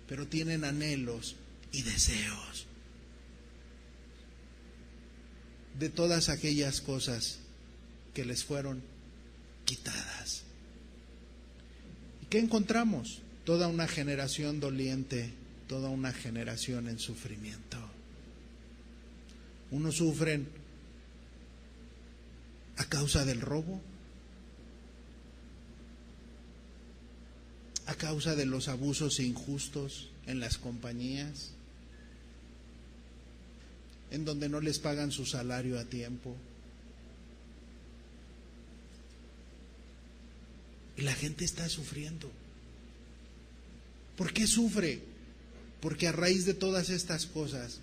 pero tienen anhelos y deseos de todas aquellas cosas que les fueron quitadas. ¿Y qué encontramos? Toda una generación doliente, toda una generación en sufrimiento. Unos sufren a causa del robo, a causa de los abusos injustos en las compañías, en donde no les pagan su salario a tiempo. Y la gente está sufriendo. ¿Por qué sufre? Porque a raíz de todas estas cosas,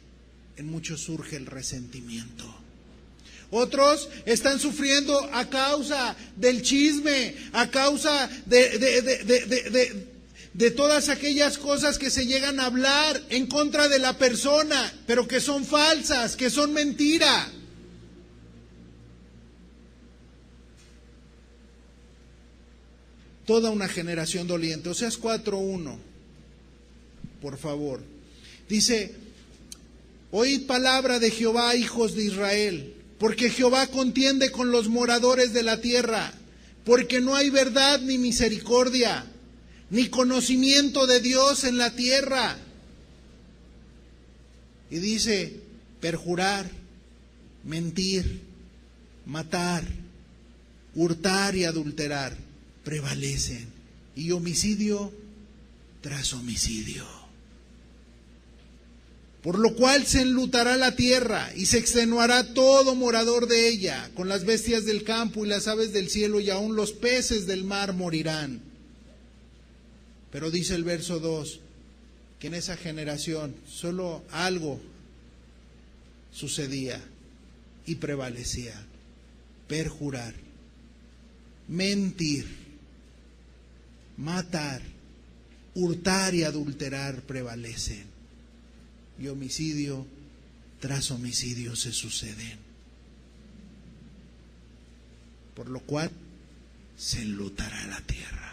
en muchos surge el resentimiento. Otros están sufriendo a causa del chisme, a causa de todas aquellas cosas que se llegan a hablar en contra de la persona, pero que son falsas, que son mentira. Toda una generación doliente. Oseas 4:1, por favor. Dice, oíd palabra de Jehová, hijos de Israel, porque Jehová contiende con los moradores de la tierra, porque no hay verdad ni misericordia, ni conocimiento de Dios en la tierra. Y dice, perjurar, mentir, matar, hurtar y adulterar prevalecen, y homicidio tras homicidio. Por lo cual se enlutará la tierra y se extenuará todo morador de ella, con las bestias del campo y las aves del cielo, y aún los peces del mar morirán. Pero dice el verso 2, que en esa generación solo algo sucedía y prevalecía: perjurar, mentir, matar, hurtar y adulterar prevalecen, y homicidio tras homicidio se suceden, por lo cual se enlutará la tierra.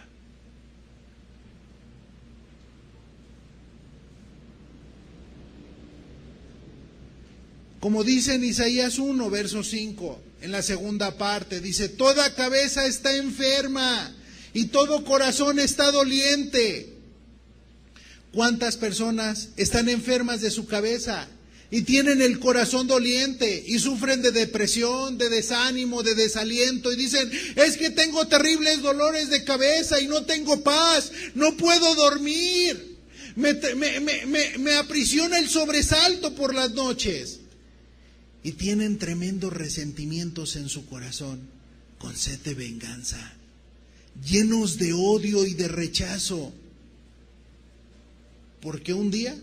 Como dice en Isaías 1, verso 5, en la segunda parte, dice: toda cabeza está enferma y todo corazón está doliente. ¿Cuántas personas están enfermas de su cabeza y tienen el corazón doliente y sufren de depresión, de desánimo, de desaliento, y dicen: es que tengo terribles dolores de cabeza y no tengo paz, no puedo dormir, me aprisiona el sobresalto por las noches? Y tienen tremendos resentimientos en su corazón, con sed de venganza, llenos de odio y de rechazo, porque un día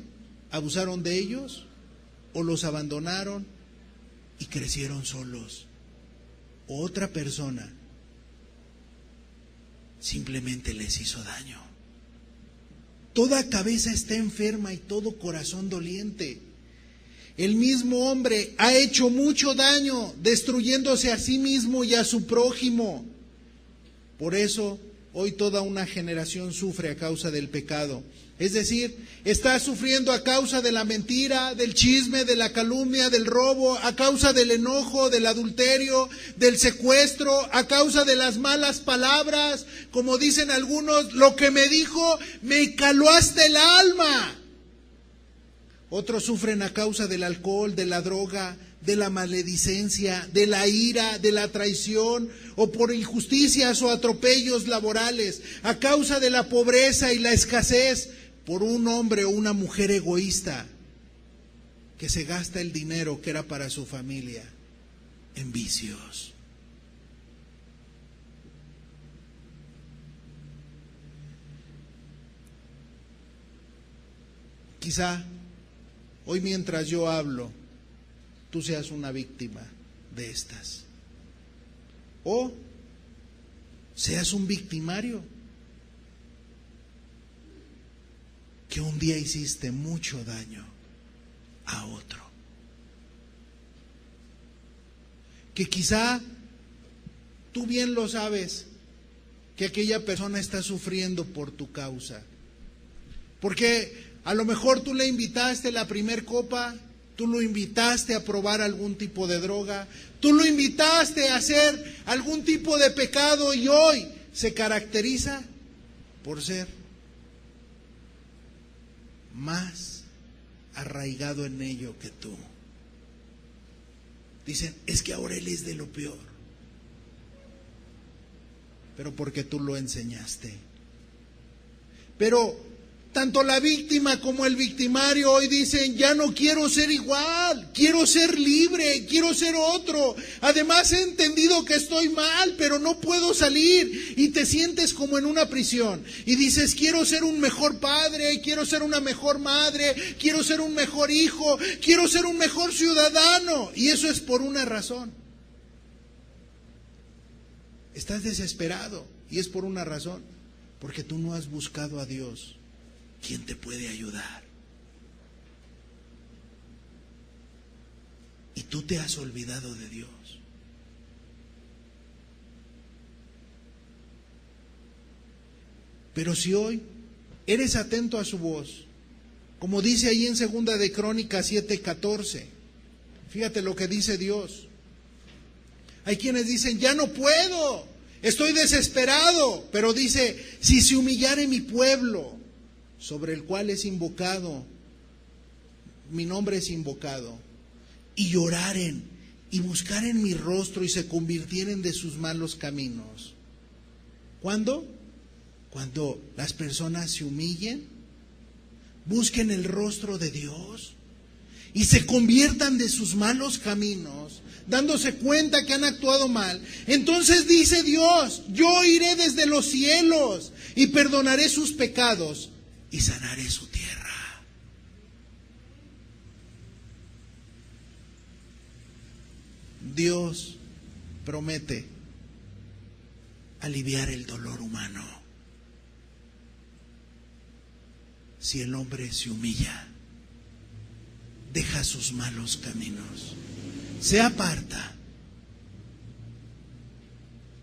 abusaron de ellos o los abandonaron y crecieron solos. O otra persona simplemente les hizo daño. Toda cabeza está enferma y todo corazón doliente. El mismo hombre ha hecho mucho daño, destruyéndose a sí mismo y a su prójimo. Por eso, hoy toda una generación sufre a causa del pecado. Es decir, está sufriendo a causa de la mentira, del chisme, de la calumnia, del robo, a causa del enojo, del adulterio, del secuestro, a causa de las malas palabras. Como dicen algunos: lo que me dijo me caló hasta el alma. Otros sufren a causa del alcohol, de la droga, de la maledicencia, de la ira, de la traición, o por injusticias o atropellos laborales, a causa de la pobreza y la escasez, por un hombre o una mujer egoísta que se gasta el dinero que era para su familia en vicios. Quizá hoy, mientras yo hablo, tú seas una víctima de estas. O seas un victimario que un día hiciste mucho daño a otro. Que quizá tú bien lo sabes, que aquella persona está sufriendo por tu causa. Porque a lo mejor tú le invitaste la primer copa, tú lo invitaste a probar algún tipo de droga, tú lo invitaste a hacer algún tipo de pecado, y hoy se caracteriza por ser más arraigado en ello que tú. Dicen: es que ahora él es de lo peor. Pero porque tú lo enseñaste. Pero tanto la víctima como el victimario hoy dicen: ya no quiero ser igual, quiero ser libre, quiero ser otro. Además he entendido que estoy mal, pero no puedo salir. Y te sientes como en una prisión. Y dices: quiero ser un mejor padre, quiero ser una mejor madre, quiero ser un mejor hijo, quiero ser un mejor ciudadano. Y eso es por una razón. Estás desesperado y es por una razón. Porque tú no has buscado a Dios. ¿Quién te puede ayudar? Y tú te has olvidado de Dios. Pero si hoy eres atento a su voz, como dice ahí en 2 de Crónicas 7:14, fíjate lo que dice Dios. Hay quienes dicen: ya no puedo, estoy desesperado. Pero dice: si se humillare mi pueblo, sobre el cual es invocado, mi nombre es invocado, y lloraren y buscaren mi rostro y se convirtieren de sus malos caminos. ¿Cuándo? Cuando las personas se humillen, busquen el rostro de Dios y se conviertan de sus malos caminos, dándose cuenta que han actuado mal. Entonces dice Dios: yo iré desde los cielos y perdonaré sus pecados y sanaré su tierra. Dios promete aliviar el dolor humano si el hombre se humilla, deja sus malos caminos, se aparta.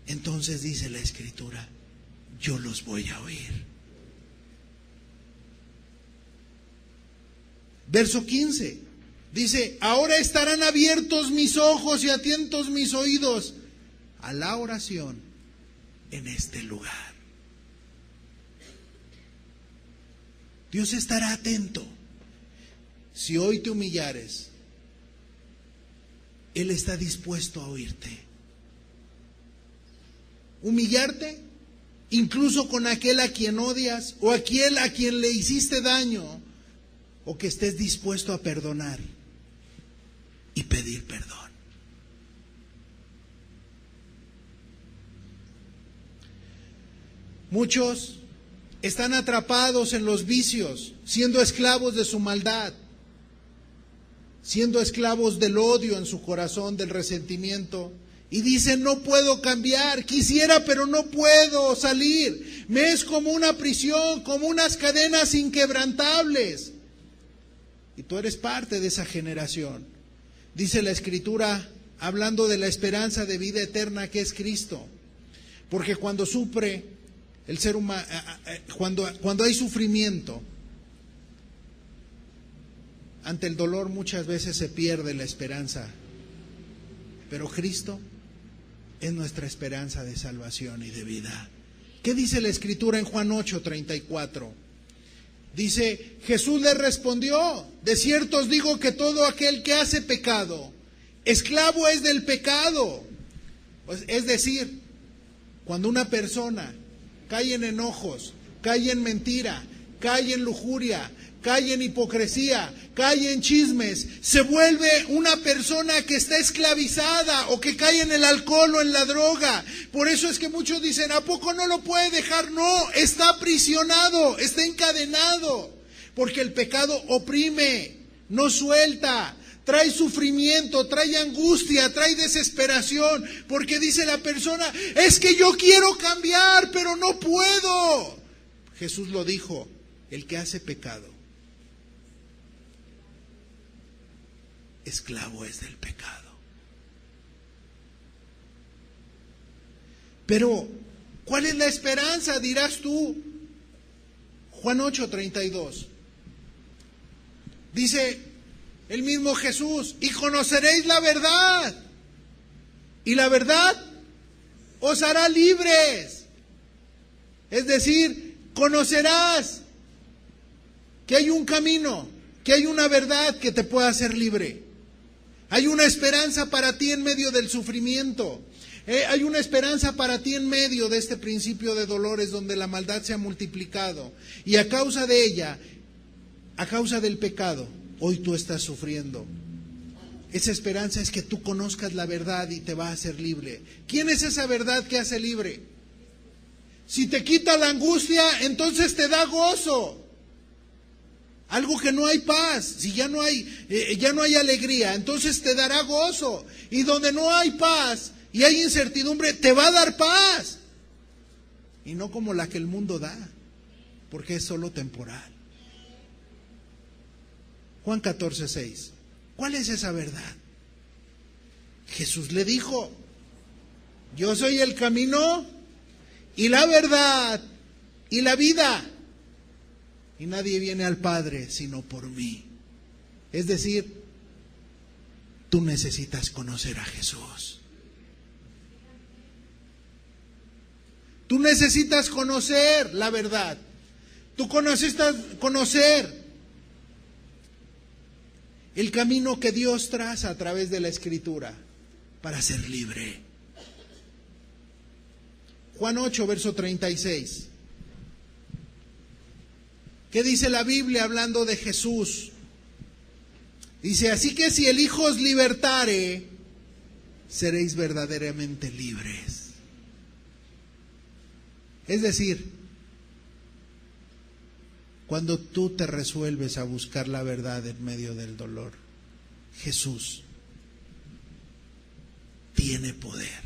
Entonces dice la Escritura, yo los voy a oír. Verso 15 dice, ahora estarán abiertos mis ojos y atentos mis oídos a la oración en este lugar. Dios estará atento. Si hoy te humillares, Él está dispuesto a oírte. Humillarte, incluso con aquel a quien odias o aquel a quien le hiciste daño, o que estés dispuesto a perdonar y pedir perdón. Muchos están atrapados en los vicios, siendo esclavos de su maldad, siendo esclavos del odio en su corazón, del resentimiento, y dicen, no puedo cambiar, quisiera pero no puedo salir, me es como una prisión, como unas cadenas inquebrantables. Y tú eres parte de esa generación. Dice la Escritura, hablando de la esperanza de vida eterna que es Cristo, porque cuando sufre el ser humano, cuando hay sufrimiento, ante el dolor muchas veces se pierde la esperanza, pero Cristo es nuestra esperanza de salvación y de vida. ¿Qué dice la Escritura en Juan 8:34? Dice, Jesús le respondió, de cierto os digo que todo aquel que hace pecado, esclavo es del pecado. Pues, es decir, cuando una persona cae en enojos, cae en mentira, cae en lujuria, cae en hipocresía, cae en chismes, se vuelve una persona que está esclavizada o que cae en el alcohol o en la droga. Por eso es que muchos dicen, ¿a poco no lo puede dejar? No, está aprisionado, está encadenado, porque el pecado oprime, no suelta, trae sufrimiento, trae angustia, trae desesperación, porque dice la persona, es que yo quiero cambiar, pero no puedo. Jesús lo dijo, el que hace pecado, esclavo es del pecado. Pero, ¿cuál es la esperanza? Dirás tú. Juan 8:32. Dice el mismo Jesús, y conoceréis la verdad, y la verdad os hará libres. Es decir, conocerás que hay un camino, que hay una verdad que te pueda hacer libre. Hay una esperanza para ti en medio del sufrimiento. Hay una esperanza para ti en medio de este principio de dolores donde la maldad se ha multiplicado. Y a causa de ella, a causa del pecado, hoy tú estás sufriendo. Esa esperanza es que tú conozcas la verdad y te va a hacer libre. ¿Quién es esa verdad que hace libre? Si te quita la angustia, entonces te da gozo. Algo que no hay paz, si ya no hay alegría, entonces te dará gozo. Y donde no hay paz y hay incertidumbre, te va a dar paz. Y no como la que el mundo da, porque es solo temporal. Juan 14:6. ¿Cuál es esa verdad? Jesús le dijo, yo soy el camino y la verdad y la vida. Y nadie viene al Padre sino por mí. Es decir, tú necesitas conocer a Jesús. Tú necesitas conocer la verdad. Tú necesitas conocer el camino que Dios traza a través de la Escritura para ser libre. Juan 8, verso 36. ¿Qué dice la Biblia hablando de Jesús? Dice, así que si el Hijo os libertare, seréis verdaderamente libres. Es decir, cuando tú te resuelves a buscar la verdad en medio del dolor. Jesús tiene poder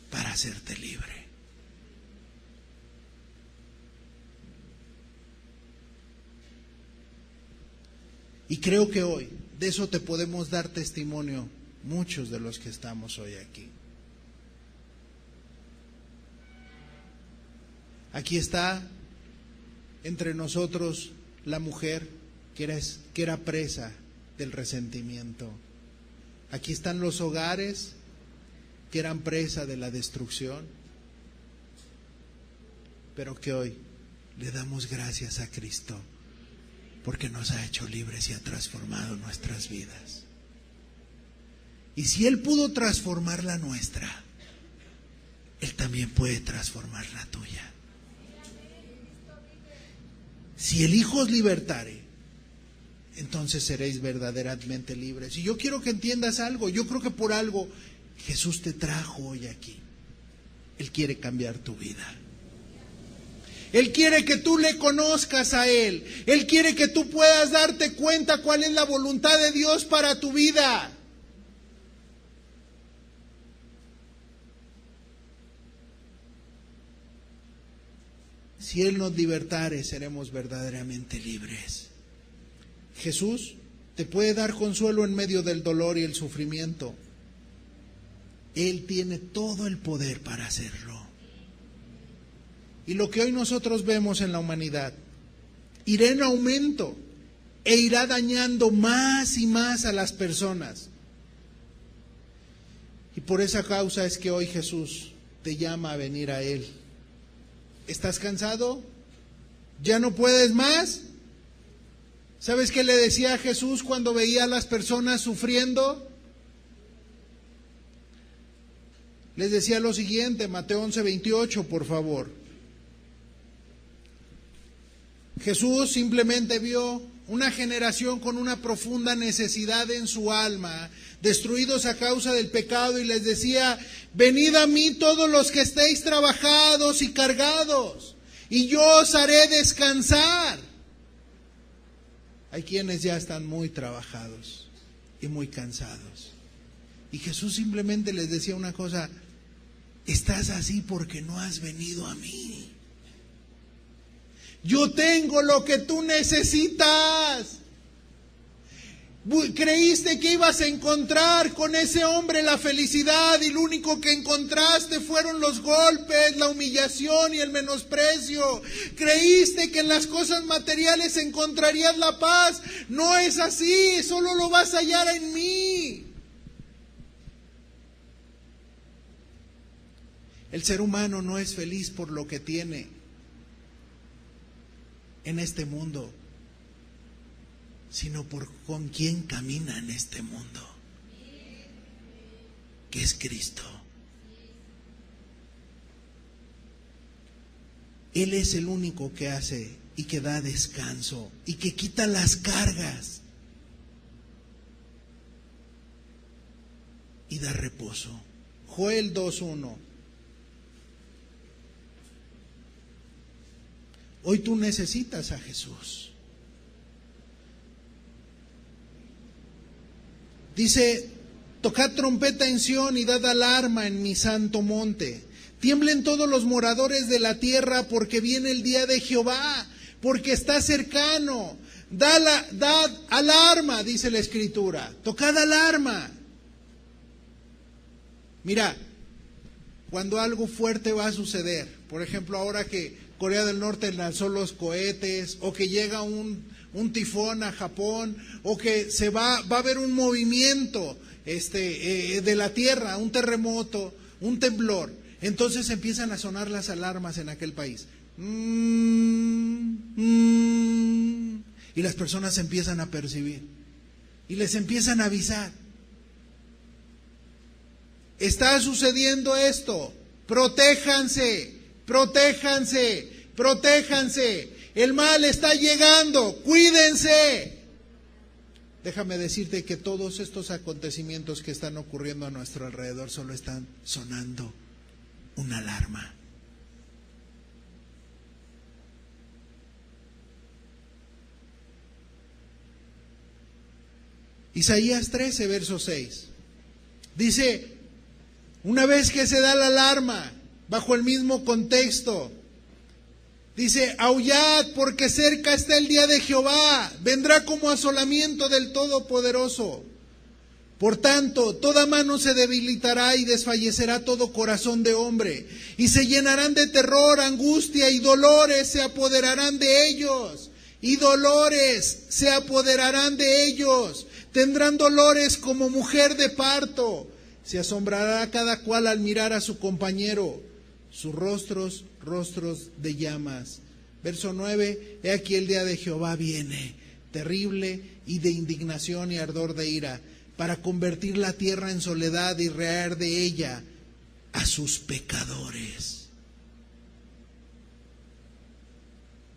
para hacerte libre. Y creo que hoy de eso te podemos dar testimonio muchos de los que estamos hoy aquí. Aquí está entre nosotros la mujer que era presa del resentimiento. Aquí están los hogares que eran presa de la destrucción, pero que hoy le damos gracias a Cristo porque nos ha hecho libres y ha transformado nuestras vidas. Y si Él pudo transformar la nuestra, Él también puede transformar la tuya. Si el Hijo os libertare, entonces seréis verdaderamente libres. Y yo quiero que entiendas algo. Yo creo que por algo Jesús te trajo hoy aquí. Él quiere cambiar tu vida. Él quiere que tú le conozcas a Él. Él quiere que tú puedas darte cuenta cuál es la voluntad de Dios para tu vida. Si Él nos libertare, seremos verdaderamente libres. Jesús te puede dar consuelo en medio del dolor y el sufrimiento. Él tiene todo el poder para hacerlo. Y lo que hoy nosotros vemos en la humanidad irá en aumento e irá dañando más y más a las personas. Y por esa causa es que hoy Jesús te llama a venir a Él. ¿Estás cansado? ¿Ya no puedes más? ¿Sabes qué le decía a Jesús cuando veía a las personas sufriendo? Les decía lo siguiente, Mateo 11:28, por favor. Jesús simplemente vio una generación con una profunda necesidad en su alma, destruidos a causa del pecado, y les decía: venid a mí todos los que estéis trabajados y cargados, y yo os haré descansar. Hay quienes ya están muy trabajados y muy cansados. Y Jesús simplemente les decía una cosa: estás así porque no has venido a mí. Yo tengo lo que tú necesitas. Creíste que ibas a encontrar con ese hombre la felicidad, y lo único que encontraste fueron los golpes, la humillación y el menosprecio. Creíste que en las cosas materiales encontrarías la paz. No es así, solo lo vas a hallar en mí. El ser humano no es feliz por lo que tiene en este mundo, sino por con quién camina en este mundo, que es Cristo. Él es el único que hace y que da descanso y que quita las cargas y da reposo. Joel 2:1. Hoy tú necesitas a Jesús. Dice: tocad trompeta en Sión y dad alarma en mi santo monte. Tiemblen todos los moradores de la tierra, porque viene el día de Jehová, porque está cercano. Dad alarma, dice la Escritura. Tocad alarma. Mira, cuando algo fuerte va a suceder, por ejemplo, ahora que Corea del Norte lanzó los cohetes, o que llega un tifón a Japón, o que va a haber un movimiento de la tierra, un terremoto, un temblor, entonces empiezan a sonar las alarmas en aquel país. Y las personas se empiezan a percibir y les empiezan a avisar: está sucediendo esto, protéjanse, protéjanse, protéjanse, el mal está llegando, cuídense. Déjame decirte que todos estos acontecimientos que están ocurriendo a nuestro alrededor solo están sonando una alarma. Isaías 13, verso 6. Dice, una vez que se da la alarma, bajo el mismo contexto, dice, aullad porque cerca está el día de Jehová, vendrá como asolamiento del Todopoderoso. Por tanto, toda mano se debilitará y desfallecerá todo corazón de hombre, y se llenarán de terror, angustia y dolores se apoderarán de ellos, y dolores se apoderarán de ellos. Tendrán dolores como mujer de parto. Se asombrará cada cual al mirar a su compañero, sus rostros, rostros de llamas. Verso 9, he aquí el día de Jehová viene, terrible y de indignación y ardor de ira, para convertir la tierra en soledad y raer de ella a sus pecadores.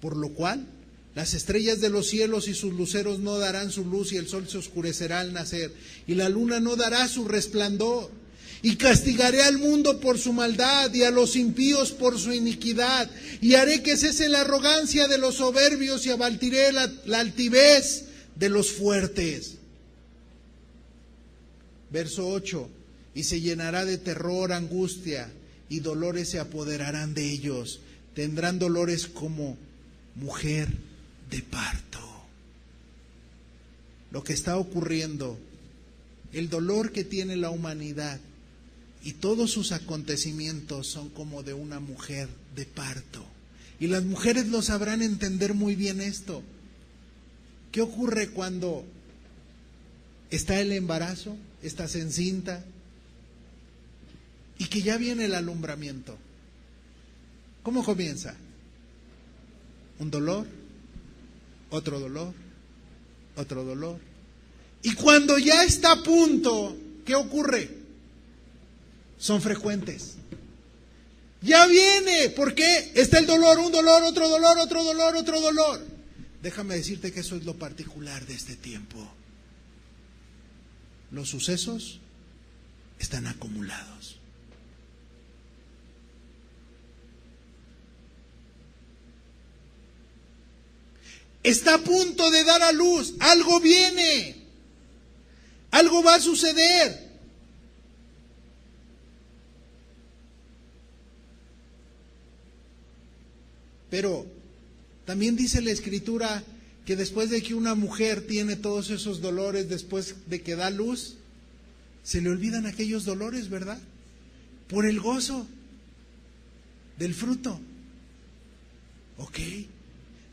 Por lo cual, las estrellas de los cielos y sus luceros no darán su luz, y el sol se oscurecerá al nacer, y la luna no dará su resplandor. Y castigaré al mundo por su maldad, y a los impíos por su iniquidad, y haré que cese la arrogancia de los soberbios, y abatiré la altivez de los fuertes. Verso 8, y se llenará de terror, angustia, y dolores se apoderarán de ellos. Tendrán dolores como mujer de parto. Lo que está ocurriendo, el dolor que tiene la humanidad y todos sus acontecimientos son como de una mujer de parto. Y las mujeres lo sabrán entender muy bien esto. ¿Qué ocurre cuando está el embarazo, estás encinta y que ya viene el alumbramiento? ¿Cómo comienza? Un dolor, otro dolor, otro dolor. Y cuando ya está a punto, ¿qué ocurre? Son frecuentes. Ya viene, ¿por qué? Está el dolor, un dolor, otro dolor, otro dolor, otro dolor. Déjame decirte que eso es lo particular de este tiempo. Los sucesos están acumulados. Está a punto de dar a luz, algo viene, algo va a suceder. Pero también dice la Escritura que después de que una mujer tiene todos esos dolores, después de que da luz, se le olvidan aquellos dolores, ¿verdad? Por el gozo del fruto. ¿Ok?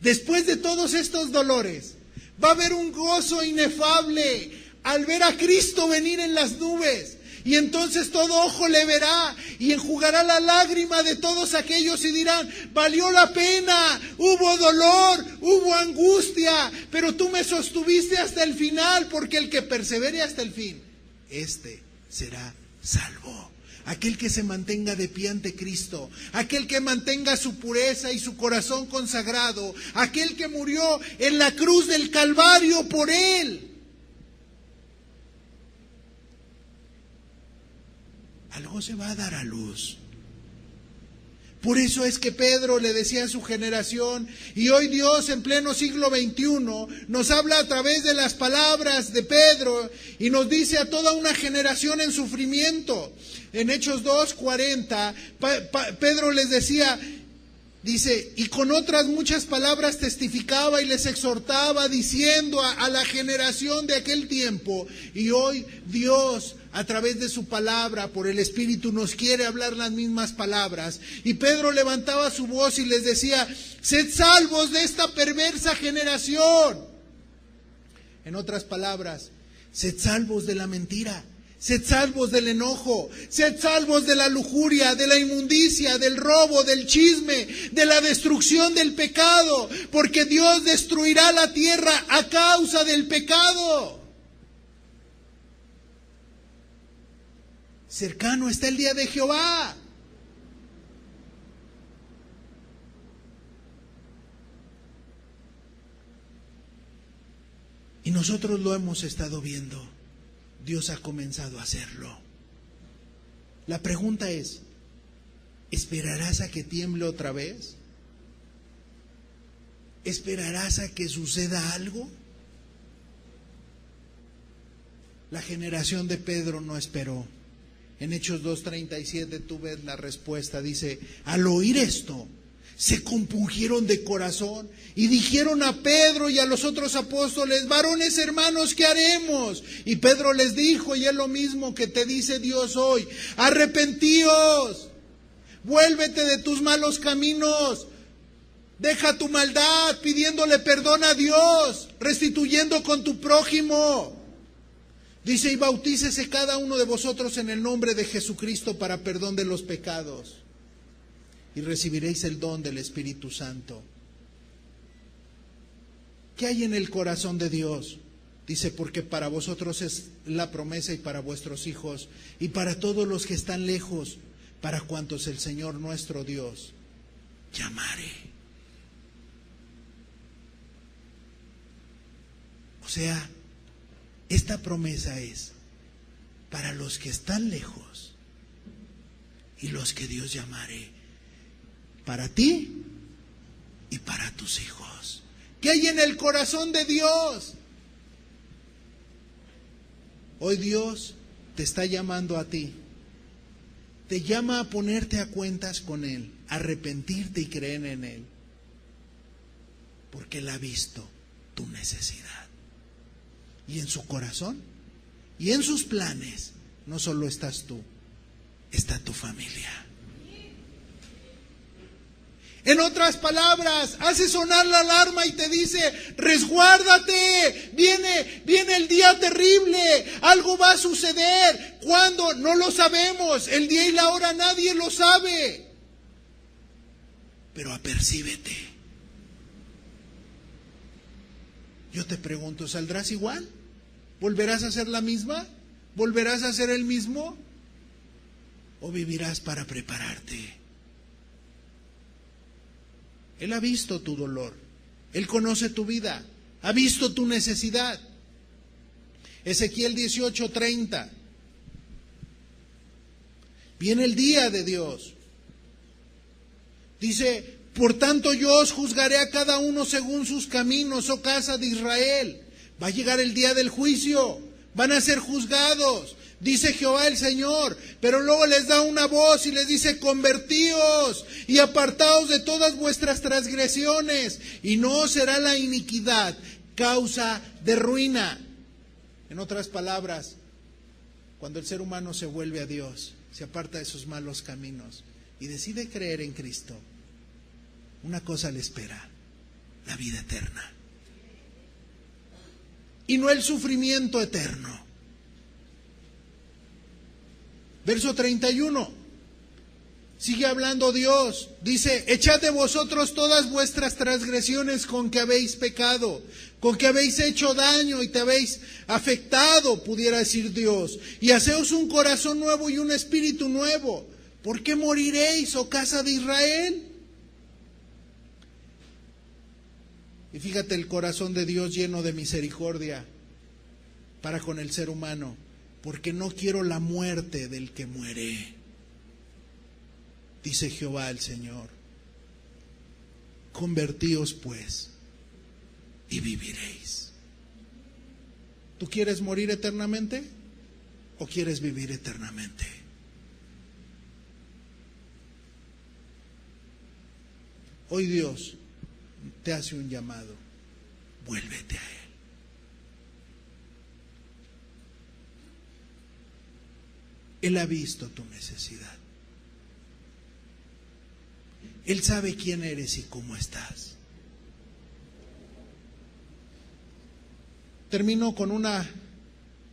Después de todos estos dolores, va a haber un gozo inefable al ver a Cristo venir en las nubes. Y entonces todo ojo le verá y enjugará la lágrima de todos aquellos y dirán, valió la pena, hubo dolor, hubo angustia, pero tú me sostuviste hasta el final, porque el que persevere hasta el fin, este será salvo. Aquel que se mantenga de pie ante Cristo, aquel que mantenga su pureza y su corazón consagrado, aquel que murió en la cruz del Calvario por él. Algo se va a dar a luz. Por eso es que Pedro le decía a su generación, y hoy Dios en pleno siglo XXI nos habla a través de las palabras de Pedro y nos dice a toda una generación en sufrimiento. En Hechos 2:40, Pedro les decía, dice, y con otras muchas palabras testificaba y les exhortaba diciendo a la generación de aquel tiempo, y hoy Dios a través de su palabra, por el Espíritu, nos quiere hablar las mismas palabras. Y Pedro levantaba su voz y les decía, sed salvos de esta perversa generación. En otras palabras, sed salvos de la mentira, sed salvos del enojo, sed salvos de la lujuria, de la inmundicia, del robo, del chisme, de la destrucción del pecado, porque Dios destruirá la tierra a causa del pecado. Cercano está el día de Jehová. Y nosotros lo hemos estado viendo. Dios ha comenzado a hacerlo. La pregunta es, ¿esperarás a que tiemble otra vez? ¿Esperarás a que suceda algo? La generación de Pedro no esperó. En Hechos 2:37 tú ves la respuesta. Dice, al oír esto, se compungieron de corazón y dijeron a Pedro y a los otros apóstoles, varones hermanos, ¿qué haremos? Y Pedro les dijo, y es lo mismo que te dice Dios hoy, arrepentíos, vuélvete de tus malos caminos, deja tu maldad pidiéndole perdón a Dios, restituyendo con tu prójimo. Dice, y bautícese cada uno de vosotros en el nombre de Jesucristo para perdón de los pecados, y recibiréis el don del Espíritu Santo. ¿Qué hay en el corazón de Dios? Dice, porque para vosotros es la promesa y para vuestros hijos y para todos los que están lejos, para cuantos el Señor nuestro Dios llamare. O sea, esta promesa es para los que están lejos y los que Dios llamare, para ti y para tus hijos. ¿Qué hay en el corazón de Dios? Hoy Dios te está llamando a ti. Te llama a ponerte a cuentas con Él, a arrepentirte y creer en Él, porque Él ha visto tu necesidad. Y en su corazón y en sus planes no solo estás tú, está tu familia. En otras palabras, hace sonar la alarma y te dice, resguárdate, viene el día terrible, algo va a suceder. ¿Cuándo? No lo sabemos, el día y la hora nadie lo sabe. Pero apercíbete. Yo te pregunto, ¿saldrás igual? ¿Volverás a ser la misma? ¿Volverás a ser el mismo? ¿O vivirás para prepararte? Él ha visto tu dolor, Él conoce tu vida, ha visto tu necesidad. Ezequiel 18:30. Viene el día de Dios. Dice, por tanto yo os juzgaré a cada uno según sus caminos, oh casa de Israel. Va a llegar el día del juicio, van a ser juzgados, dice Jehová el Señor, pero luego les da una voz y les dice, convertíos y apartaos de todas vuestras transgresiones, y no será la iniquidad causa de ruina. En otras palabras, cuando el ser humano se vuelve a Dios, se aparta de sus malos caminos y decide creer en Cristo, una cosa le espera, la vida eterna. Y no el sufrimiento eterno. Verso 31. Sigue hablando Dios. Dice, echad de vosotros todas vuestras transgresiones con que habéis pecado, con que habéis hecho daño y te habéis afectado, pudiera decir Dios. Y haceos un corazón nuevo y un espíritu nuevo. ¿Por qué moriréis, oh casa de Israel? Y fíjate el corazón de Dios lleno de misericordia para con el ser humano, porque no quiero la muerte del que muere, dice Jehová el Señor. Convertíos pues y viviréis. ¿Tú quieres morir eternamente o quieres vivir eternamente? Hoy Dios te hace un llamado, vuélvete a Él. Él ha visto tu necesidad. Él sabe quién eres y cómo estás. Termino con una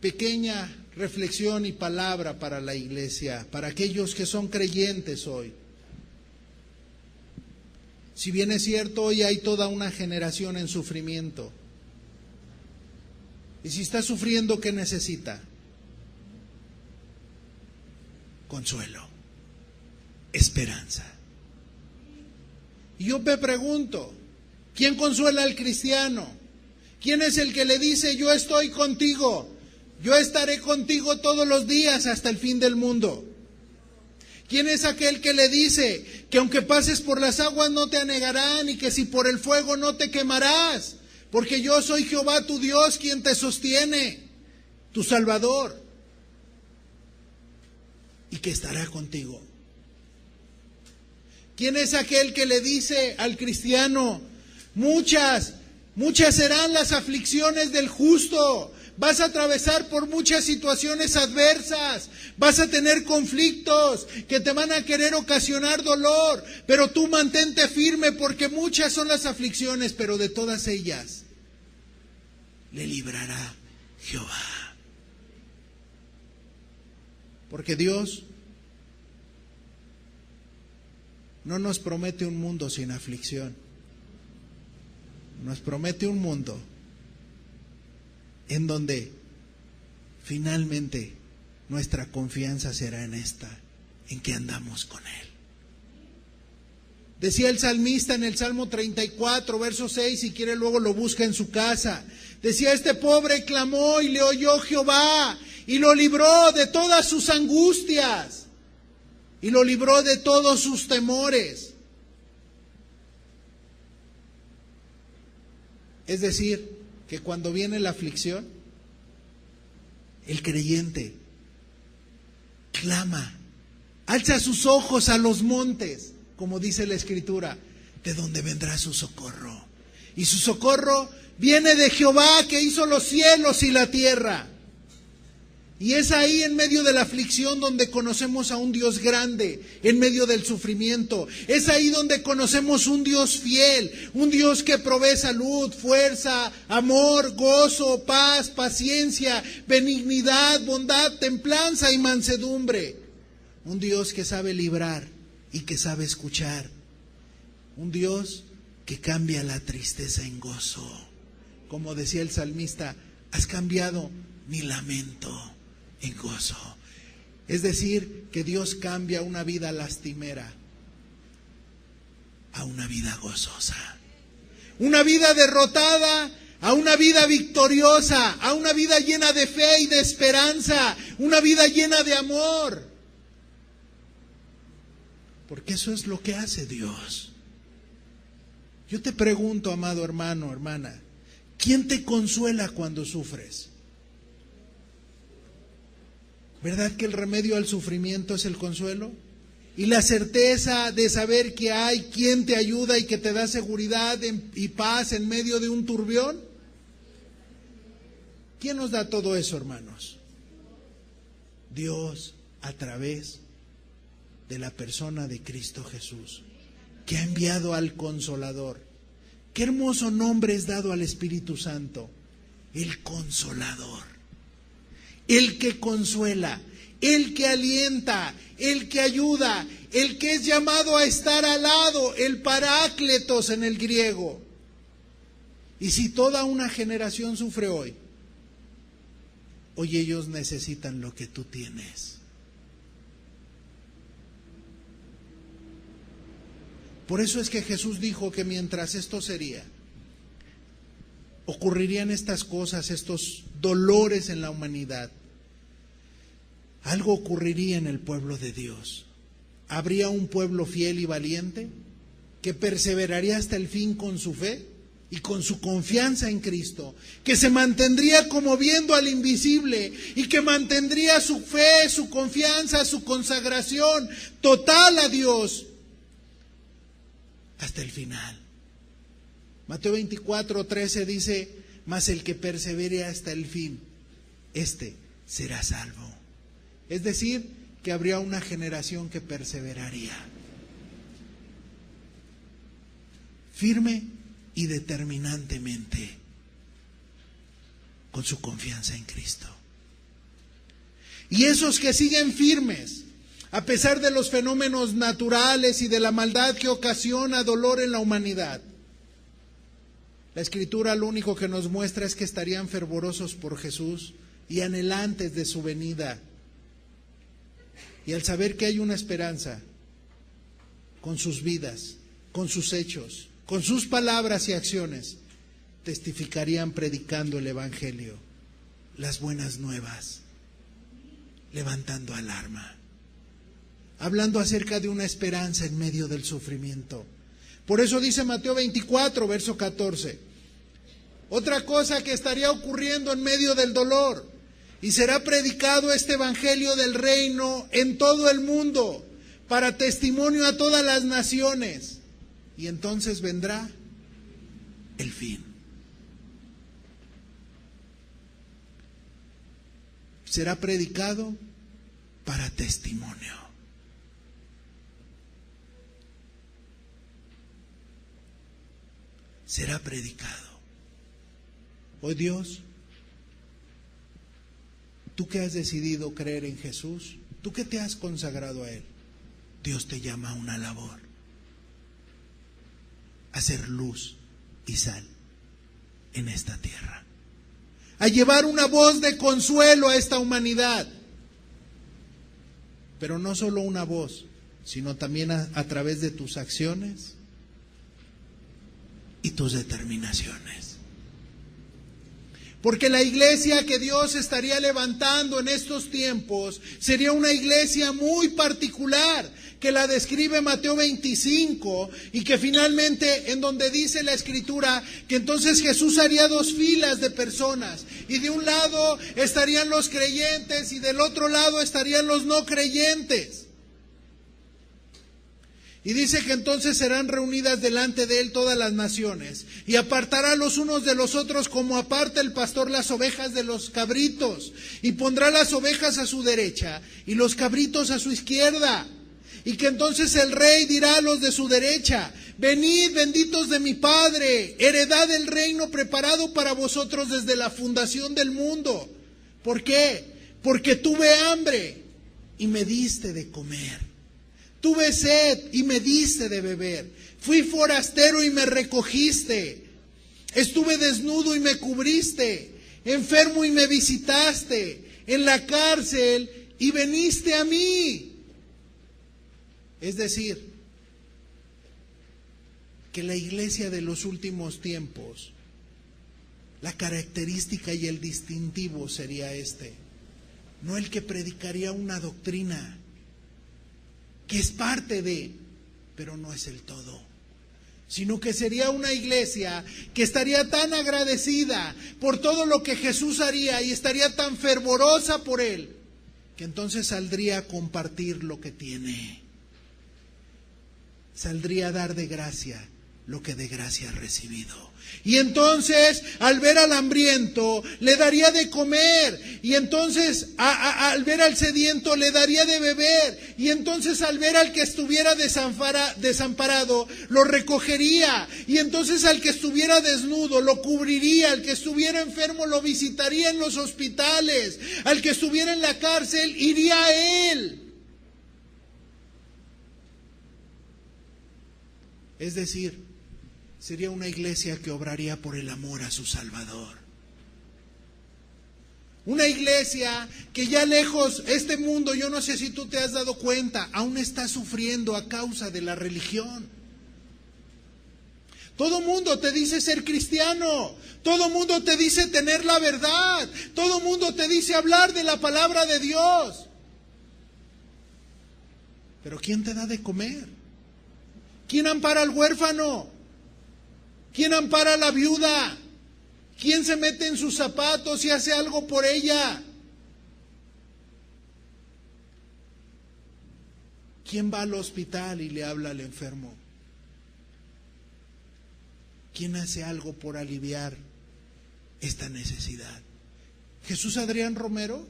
pequeña reflexión y palabra para la iglesia, para aquellos que son creyentes hoy. Si bien es cierto, hoy hay toda una generación en sufrimiento. Y si está sufriendo, ¿qué necesita? Consuelo, esperanza. Y yo me pregunto, ¿quién consuela al cristiano? ¿Quién es el que le dice, yo estoy contigo, yo estaré contigo todos los días hasta el fin del mundo? ¿Quién es aquel que le dice que aunque pases por las aguas no te anegarán y que si por el fuego no te quemarás? Porque yo soy Jehová tu Dios quien te sostiene. tu Salvador, y que estará contigo. ¿Quién es aquel que le dice al cristiano, muchas serán las aflicciones del justo? Vas a atravesar por muchas situaciones adversas, vas a tener conflictos que te van a querer ocasionar dolor, pero tú mantente firme porque muchas son las aflicciones, pero de todas ellas le librará Jehová. Porque Dios no nos promete un mundo sin aflicción, nos promete un mundo en donde finalmente nuestra confianza será en que andamos con Él. Decía el salmista en el Salmo 34, verso 6, si quiere luego lo busca en su casa. Decía, este pobre clamó y le oyó Jehová y lo libró de todas sus angustias y lo libró de todos sus temores. Es decir, que cuando viene la aflicción, el creyente clama, alza sus ojos a los montes, como dice la Escritura, de donde vendrá su socorro. Y su socorro viene de Jehová, que hizo los cielos y la tierra. Y es ahí en medio de la aflicción donde conocemos a un Dios grande, en medio del sufrimiento. Es ahí donde conocemos un Dios fiel, un Dios que provee salud, fuerza, amor, gozo, paz, paciencia, benignidad, bondad, templanza y mansedumbre. Un Dios que sabe librar y que sabe escuchar. Un Dios que cambia la tristeza en gozo. Como decía el salmista, has cambiado mi lamento en gozo. Es decir, que Dios cambia una vida lastimera a una vida gozosa, una vida derrotada a una vida victoriosa, a una vida llena de fe y de esperanza, una vida llena de amor. Porque eso es lo que hace Dios. Yo te pregunto, amado hermano, hermana, ¿quién te consuela cuando sufres? ¿Verdad que el remedio al sufrimiento es el consuelo? Y la certeza de saber que hay quien te ayuda y que te da seguridad y paz en medio de un turbión. ¿Quién nos da todo eso, hermanos? Dios, a través de la persona de Cristo Jesús, que ha enviado al Consolador. Qué hermoso nombre es dado al Espíritu Santo, el Consolador. El que consuela, el que alienta, el que ayuda, el que es llamado a estar al lado, el parácletos en el griego. Y si toda una generación sufre hoy ellos necesitan lo que tú tienes. Por eso es que Jesús dijo que mientras esto ocurrirían estas cosas, estos dolores en la humanidad, algo ocurriría en el pueblo de Dios. Habría un pueblo fiel y valiente que perseveraría hasta el fin con su fe y con su confianza en Cristo, que se mantendría como viendo al invisible y que mantendría su fe, su confianza, su consagración total a Dios hasta el final. Mateo 24:13 dice, mas el que persevere hasta el fin, este será salvo. Es decir, que habría una generación que perseveraría, firme y determinantemente, con su confianza en Cristo. Y esos que siguen firmes, a pesar de los fenómenos naturales y de la maldad que ocasiona dolor en la humanidad, la Escritura lo único que nos muestra es que estarían fervorosos por Jesús y anhelantes de su venida. Y al saber que hay una esperanza, con sus vidas, con sus hechos, con sus palabras y acciones, testificarían predicando el Evangelio, las buenas nuevas, levantando alarma, hablando acerca de una esperanza en medio del sufrimiento. Por eso dice Mateo 24, verso 14, otra cosa que estaría ocurriendo en medio del dolor, y será predicado este evangelio del reino en todo el mundo, para testimonio a todas las naciones, y entonces vendrá el fin. Será predicado para testimonio. Será predicado. Hoy Dios, tú que has decidido creer en Jesús, tú que te has consagrado a Él, Dios te llama a una labor, a ser luz y sal en esta tierra, a llevar una voz de consuelo a esta humanidad, pero no solo una voz, sino también a través de tus acciones y tus determinaciones. Porque la iglesia que Dios estaría levantando en estos tiempos sería una iglesia muy particular, que la describe Mateo 25, y que finalmente en donde dice la Escritura que entonces Jesús haría dos filas de personas, y de un lado estarían los creyentes y del otro lado estarían los no creyentes. Y dice que entonces serán reunidas delante de Él todas las naciones, y apartará los unos de los otros como aparta el pastor las ovejas de los cabritos, y pondrá las ovejas a su derecha y los cabritos a su izquierda. Y que entonces el rey dirá a los de su derecha: venid, benditos de mi Padre, heredad del reino preparado para vosotros desde la fundación del mundo. ¿Por qué? Porque tuve hambre y me diste de comer. Tuve sed y me diste de beber. Fui forastero y me recogiste. Estuve desnudo y me cubriste. Enfermo y me visitaste. En la cárcel y viniste a mí. Es decir, que la iglesia de los últimos tiempos, la característica y el distintivo sería este: no el que predicaría una doctrina, que es parte de, pero no es el todo, sino que sería una iglesia que estaría tan agradecida por todo lo que Jesús haría y estaría tan fervorosa por Él, que entonces saldría a compartir lo que tiene, saldría a dar de gracia lo que de gracia ha recibido. Y entonces, al ver al hambriento, le daría de comer. Y entonces, al ver al sediento, le daría de beber. Y entonces, al ver al que estuviera desamparado, lo recogería. Y entonces, al que estuviera desnudo, lo cubriría. Al que estuviera enfermo, lo visitaría en los hospitales. Al que estuviera en la cárcel, iría a él. Es decir, sería una iglesia que obraría por el amor a su Salvador. Una iglesia que ya lejos, este mundo, yo no sé si tú te has dado cuenta, aún está sufriendo a causa de la religión. Todo mundo te dice ser cristiano, todo mundo te dice tener la verdad, todo mundo te dice hablar de la palabra de Dios. Pero ¿quién te da de comer? ¿Quién ampara al huérfano? ¿Quién ampara a la viuda? ¿Quién se mete en sus zapatos y hace algo por ella? ¿Quién va al hospital y le habla al enfermo? ¿Quién hace algo por aliviar esta necesidad? ¿Jesús Adrián Romero?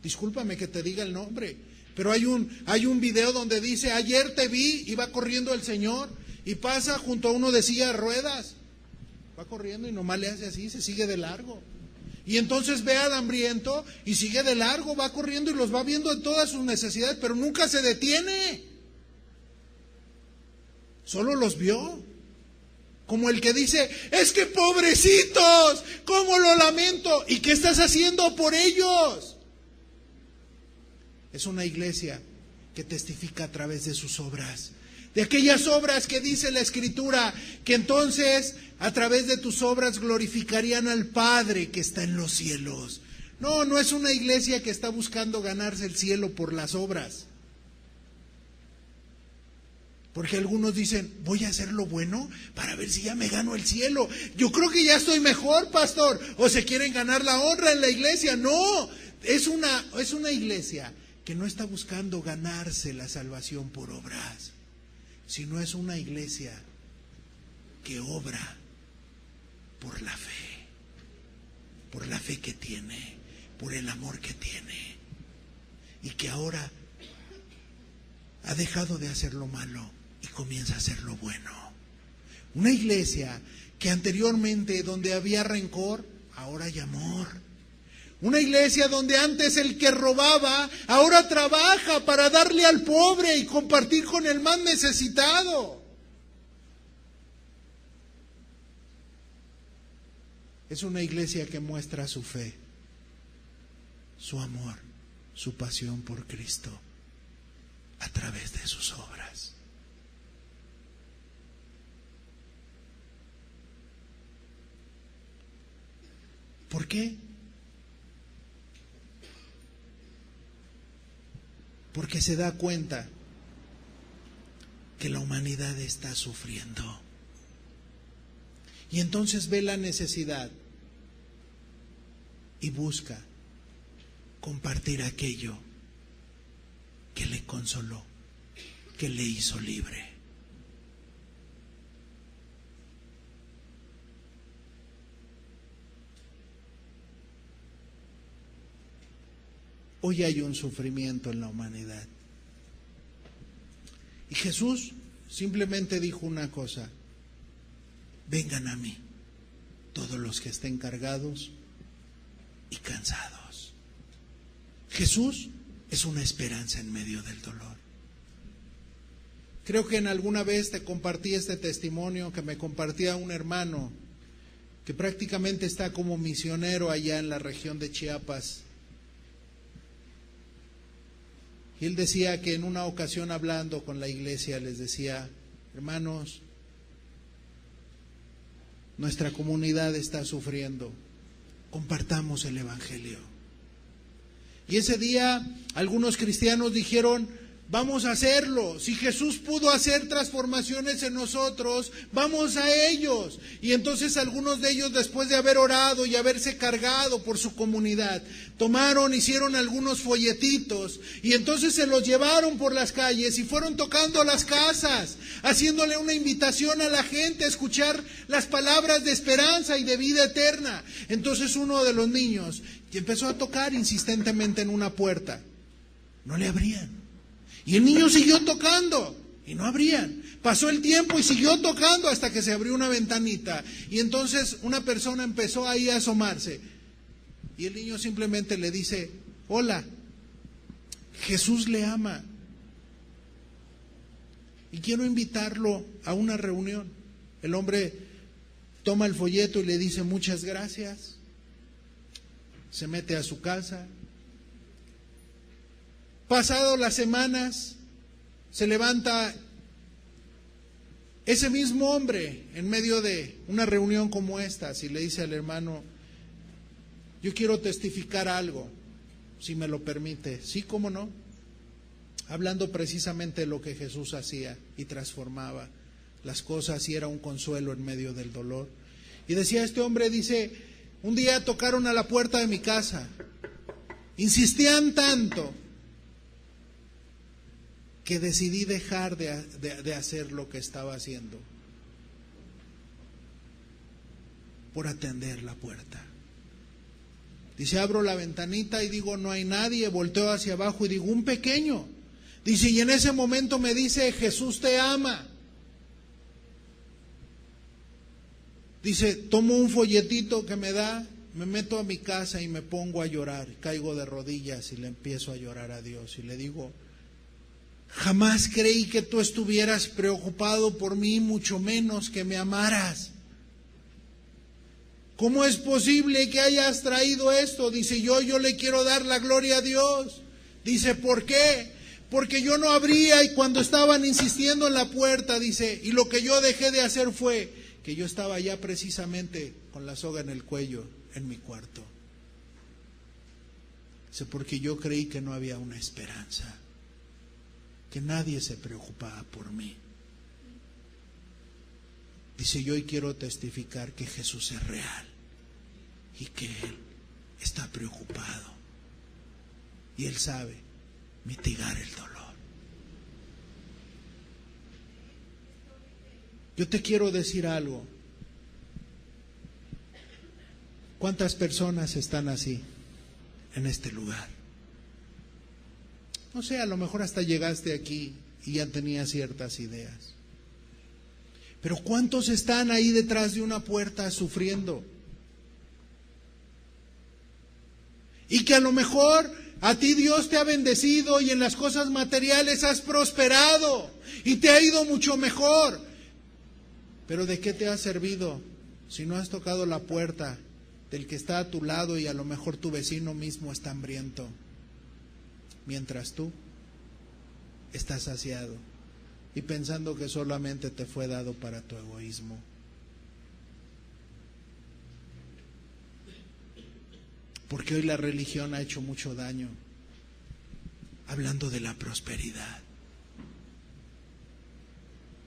Discúlpame que te diga el nombre, pero hay un video donde dice: ayer te vi, iba corriendo el Señor y pasa junto a uno de silla de ruedas. Va corriendo y nomás le hace así, se sigue de largo. Y entonces ve al hambriento y sigue de largo, va corriendo y los va viendo en todas sus necesidades, pero nunca se detiene. Solo los vio. Como el que dice: es que pobrecitos, ¿cómo lo lamento? ¿Y qué estás haciendo por ellos? Es una iglesia que testifica a través de sus obras. De aquellas obras que dice la Escritura, que entonces a través de tus obras glorificarían al Padre que está en los cielos. No, no es una iglesia que está buscando ganarse el cielo por las obras. Porque algunos dicen: voy a hacer lo bueno para ver si ya me gano el cielo. Yo creo que ya estoy mejor, pastor. O se quieren ganar la honra en la iglesia. No, Es una iglesia que no está buscando ganarse la salvación por obras, sino es una iglesia que obra por la fe que tiene, por el amor que tiene, y que ahora ha dejado de hacer lo malo y comienza a hacer lo bueno. Una iglesia que anteriormente donde había rencor, ahora hay amor. Una iglesia donde antes el que robaba, ahora trabaja para darle al pobre y compartir con el más necesitado. Es una iglesia que muestra su fe, su amor, su pasión por Cristo a través de sus obras. ¿Por qué? Porque se da cuenta que la humanidad está sufriendo. Y entonces ve la necesidad y busca compartir aquello que le consoló, que le hizo libre. Hoy hay un sufrimiento en la humanidad. Y Jesús simplemente dijo una cosa: vengan a mí, todos los que estén cargados y cansados. Jesús es una esperanza en medio del dolor. Creo que en alguna vez te compartí este testimonio que me compartía un hermano que prácticamente está como misionero allá en la región de Chiapas. Y él decía que en una ocasión hablando con la iglesia les decía: hermanos, nuestra comunidad está sufriendo, compartamos el evangelio. Y ese día algunos cristianos dijeron: vamos a hacerlo. Si Jesús pudo hacer transformaciones en nosotros, vamos a ellos. Y entonces algunos de ellos, después de haber orado y haberse cargado por su comunidad, hicieron algunos folletitos y entonces se los llevaron por las calles y fueron tocando las casas, haciéndole una invitación a la gente a escuchar las palabras de esperanza y de vida eterna. Entonces uno de los niños empezó a tocar insistentemente en una puerta. No le abrían. Y el niño siguió tocando y no abrían. Pasó el tiempo y siguió tocando hasta que se abrió una ventanita. Y entonces una persona empezó ahí a asomarse. Y el niño simplemente le dice: hola, Jesús le ama. Y quiero invitarlo a una reunión. El hombre toma el folleto y le dice: muchas gracias. Se mete a su casa. Pasado las semanas, se levanta ese mismo hombre en medio de una reunión como esta y le dice al hermano: yo quiero testificar algo, si me lo permite. Sí, cómo no. Hablando precisamente de lo que Jesús hacía y transformaba las cosas y era un consuelo en medio del dolor. Y decía este hombre, dice: un día tocaron a la puerta de mi casa, insistían tanto que decidí dejar de hacer lo que estaba haciendo por atender la puerta. Dice: abro la ventanita y digo: no hay nadie. Volteo hacia abajo y digo: un pequeño. Dice: y en ese momento me dice: Jesús te ama. Dice: tomo un folletito que me da, me meto a mi casa y me pongo a llorar. Caigo de rodillas y le empiezo a llorar a Dios y le digo: jamás creí que tú estuvieras preocupado por mí, mucho menos que me amaras. ¿Cómo es posible que hayas traído esto? Dice: yo le quiero dar la gloria a Dios. Dice: ¿por qué? Porque yo no abría y cuando estaban insistiendo en la puerta, dice, y lo que yo dejé de hacer fue que yo estaba ya precisamente con la soga en el cuello en mi cuarto. Dice: porque yo creí que no había una esperanza, que nadie se preocupaba por mí. Dice: yo hoy quiero testificar que Jesús es real y que Él está preocupado y Él sabe mitigar el dolor. Yo te quiero decir algo. ¿Cuántas personas están así en este lugar? No sé, a lo mejor hasta llegaste aquí y ya tenías ciertas ideas. Pero ¿cuántos están ahí detrás de una puerta sufriendo? Y que a lo mejor a ti Dios te ha bendecido y en las cosas materiales has prosperado y te ha ido mucho mejor. Pero ¿de qué te ha servido si no has tocado la puerta del que está a tu lado y a lo mejor tu vecino mismo está hambriento, mientras tú estás saciado y pensando que solamente te fue dado para tu egoísmo? Porque hoy la religión ha hecho mucho daño, hablando de la prosperidad,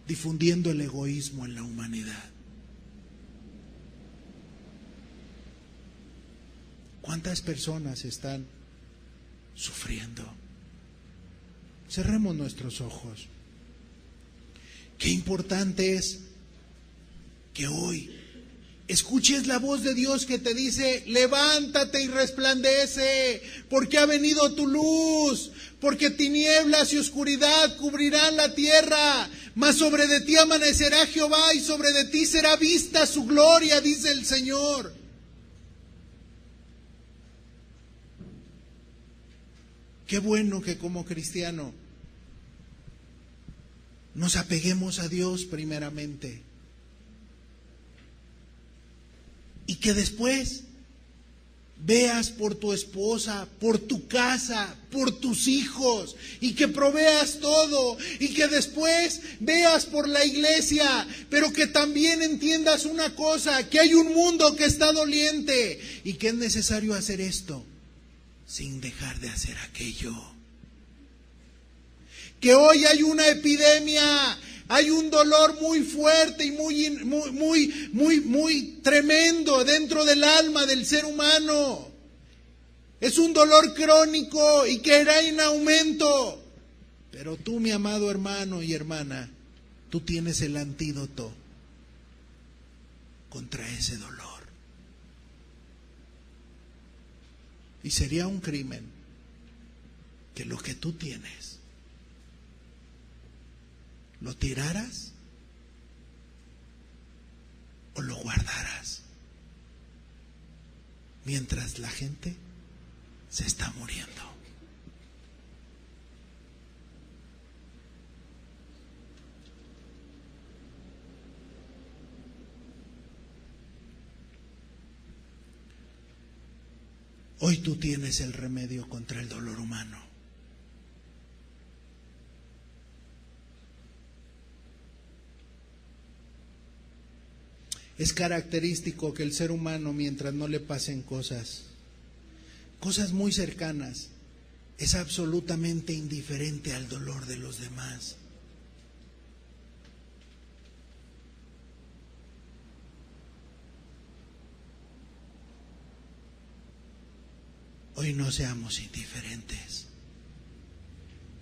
difundiendo el egoísmo en la humanidad. ¿Cuántas personas están sufriendo? Cerremos nuestros ojos. Qué importante es que hoy escuches la voz de Dios que te dice: levántate y resplandece, porque ha venido tu luz, porque tinieblas y oscuridad cubrirán la tierra, mas sobre de ti amanecerá Jehová y sobre de ti será vista su gloria, dice el Señor. Qué bueno que como cristiano nos apeguemos a Dios primeramente. Y que después veas por tu esposa, por tu casa, por tus hijos, y que proveas todo, y que después veas por la iglesia, pero que también entiendas una cosa, que hay un mundo que está doliente, y que es necesario hacer esto sin dejar de hacer aquello. Que hoy hay una epidemia, hay un dolor muy fuerte y muy tremendo dentro del alma del ser humano. Es un dolor crónico y que irá en aumento. Pero tú, mi amado hermano y hermana, tú tienes el antídoto contra ese dolor. Y sería un crimen que lo que tú tienes lo tiraras o lo guardaras mientras la gente se está muriendo. Hoy tú tienes el remedio contra el dolor humano. Es característico que el ser humano, mientras no le pasen cosas muy cercanas, es absolutamente indiferente al dolor de los demás. Hoy no seamos indiferentes.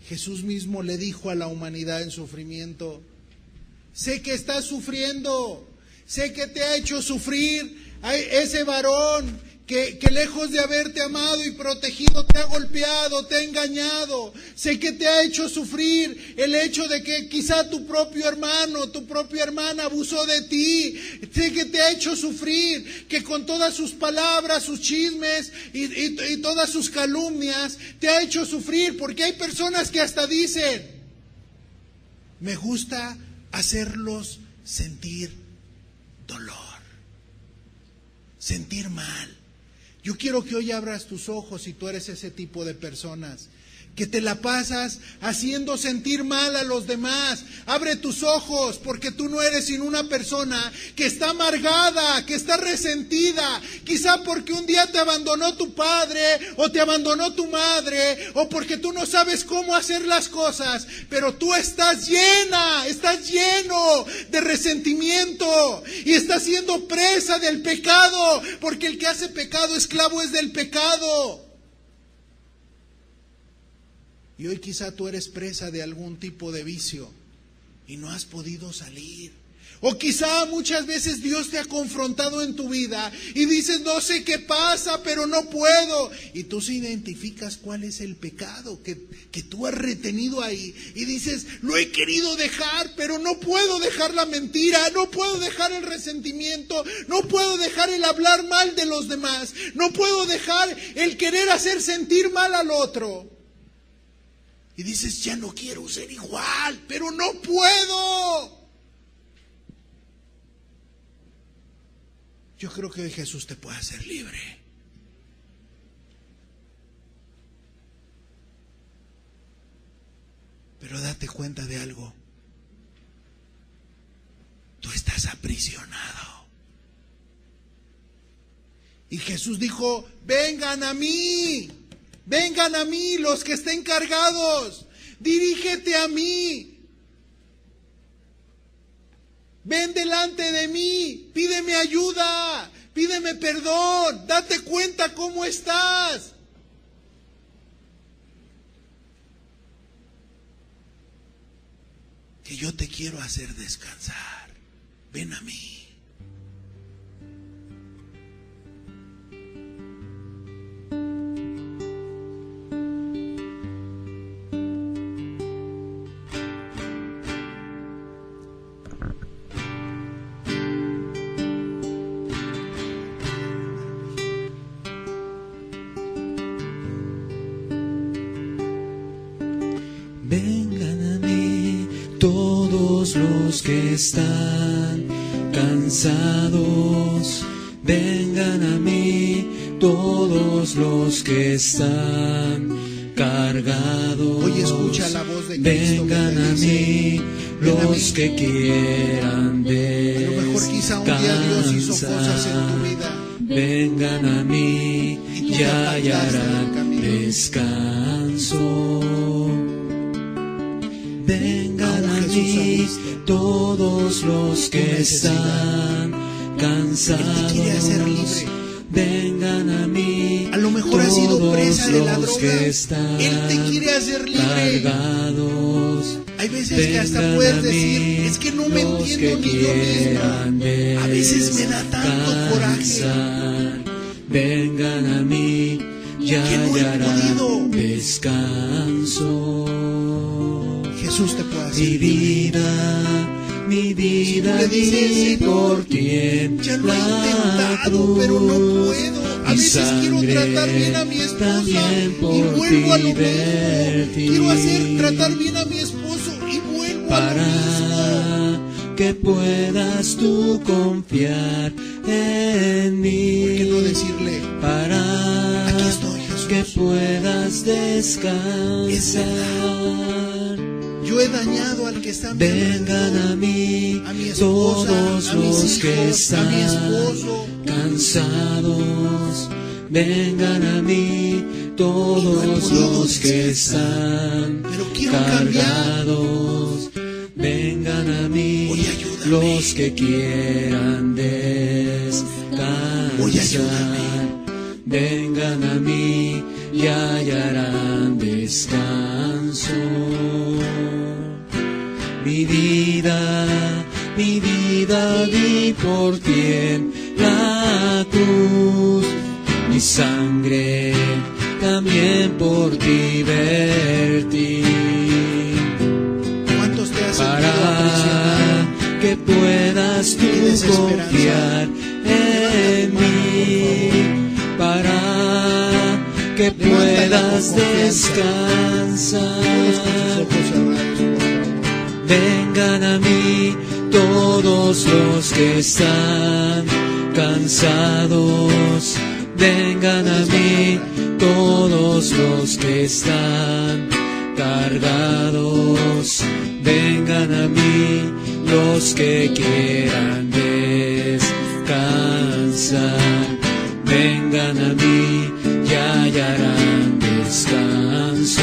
Jesús mismo le dijo a la humanidad en sufrimiento: sé que estás sufriendo, sé que te ha hecho sufrir a ese varón que lejos de haberte amado y protegido te ha golpeado, te ha engañado. Sé que te ha hecho sufrir el hecho de que quizá tu propio hermano, tu propia hermana abusó de ti. Sé que te ha hecho sufrir, que con todas sus palabras, sus chismes y todas sus calumnias te ha hecho sufrir, porque hay personas que hasta dicen: me gusta hacerlos sentir dolor, sentir mal. Yo quiero que hoy abras tus ojos si tú eres ese tipo de personas que te la pasas haciendo sentir mal a los demás. Abre tus ojos, porque tú no eres sino una persona que está amargada, que está resentida, quizá porque un día te abandonó tu padre o te abandonó tu madre, o porque tú no sabes cómo hacer las cosas, pero tú estás lleno de resentimiento y estás siendo presa del pecado, porque el que hace pecado esclavo es del pecado. Y hoy quizá tú eres presa de algún tipo de vicio y no has podido salir. O quizá muchas veces Dios te ha confrontado en tu vida y dices, no sé qué pasa, pero no puedo. Y tú se identificas cuál es el pecado que tú has retenido ahí. Y dices, lo he querido dejar, pero no puedo dejar la mentira, no puedo dejar el resentimiento, no puedo dejar el hablar mal de los demás, no puedo dejar el querer hacer sentir mal al otro. Y dices, ya no quiero ser igual, pero no puedo. Yo creo que hoy Jesús te puede hacer libre. Pero date cuenta de algo. Tú estás aprisionado. Y Jesús dijo, vengan a mí los que estén cargados, dirígete a mí. Ven delante de mí, pídeme ayuda, pídeme perdón, date cuenta cómo estás. Que yo te quiero hacer descansar. Ven a mí. Vengan a mí todos los que están cansados. Vengan a mí todos los que están cargados. Hoy escucha la voz de Cristo. Vengan a mí los que quieran descansar. A lo mejor quizá un día Dios hizo cosas en tu vida. Vengan a mí y hallarán descanso. Vengan a mí todos los que están cansados. Vengan a mí. A lo mejor has sido presa de la droga. Él te quiere hacer libre. Cargados. Hay veces que hasta puedes decir, es que no me entiendo ni yo misma. A veces me da tanto coraje. Vengan a mí y hallarán descanso. Jesús te puede hacer mi vida di por ti. Ya lo he intentado, pero no puedo. A veces quiero tratar bien a mi esposa y vuelvo a lo mismo. Quiero tratar bien a mi esposo y vuelvo a lo mismo. Que puedas tú confiar en mí. ¿Por qué no decirle? Aquí estoy, Jesús. Que puedas descansar. Yo he dañado al que está a mi Vengan a mí esposa, todos los que están a mi esposo. Cansados. Vengan a mí todos los que están cargados. Vengan a mí los que quieran descansar. Vengan a mí y hallarán descanso. Mi vida di por ti en la cruz. Mi sangre también por ti vertí. ¿Cuántos te has para que puedas tú confiar en mí? Para que puedas descansar. Vengan a mí todos los que están cansados. Vengan a mí todos los que están cargados. Vengan a mí los que quieran descansar. Vengan a mí y hallarán descanso.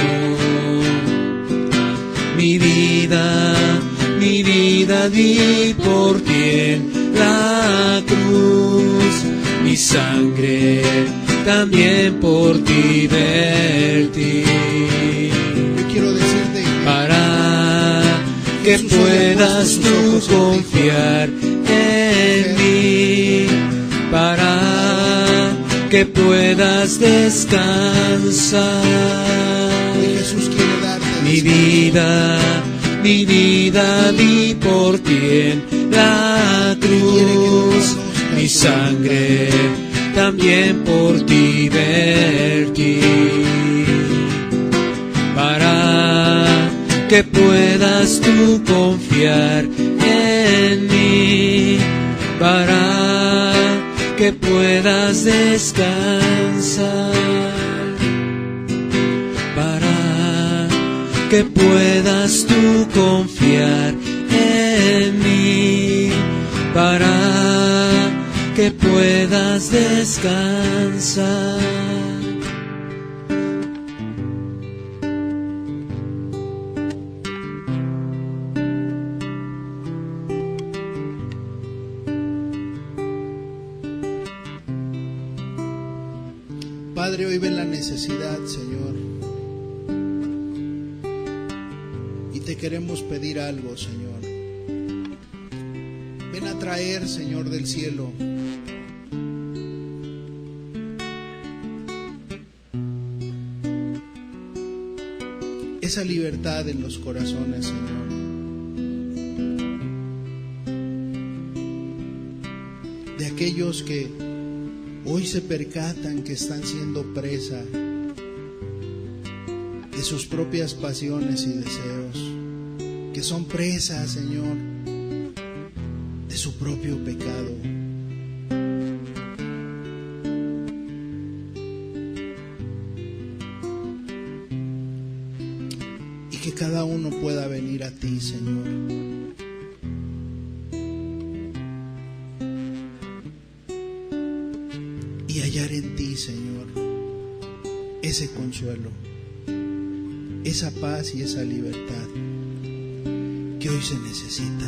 Mi vida di por ti en la cruz. Mi sangre también por ti vertí. para que puedas tú confiar en mí, para que puedas descansar. Hoy Jesús quiere darte Mi vida di por ti en la cruz, mi sangre también por ti vertí, para que puedas tú confiar en mí, para que puedas descansar, para que puedas tú confiar en mí, para que puedas descansar. Padre, hoy ven la necesidad, Señor, y te queremos pedir algo, Señor. Ven a traer, Señor del cielo, esa libertad en los corazones, Señor. De aquellos que hoy se percatan que están siendo presa de sus propias pasiones y deseos, que son presas, Señor, de su propio pecado. Y que cada uno pueda venir a ti, Señor. Y hallar en ti, Señor, ese consuelo, esa paz y esa libertad que hoy se necesita.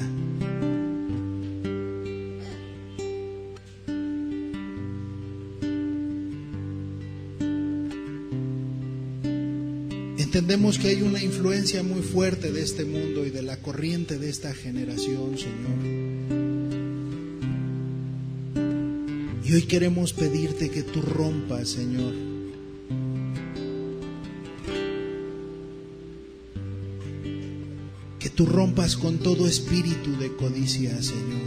Entendemos que hay una influencia muy fuerte de este mundo y de la corriente de esta generación, Señor. Y hoy queremos pedirte que tú rompas, Señor, que tú rompas con todo espíritu de codicia, Señor,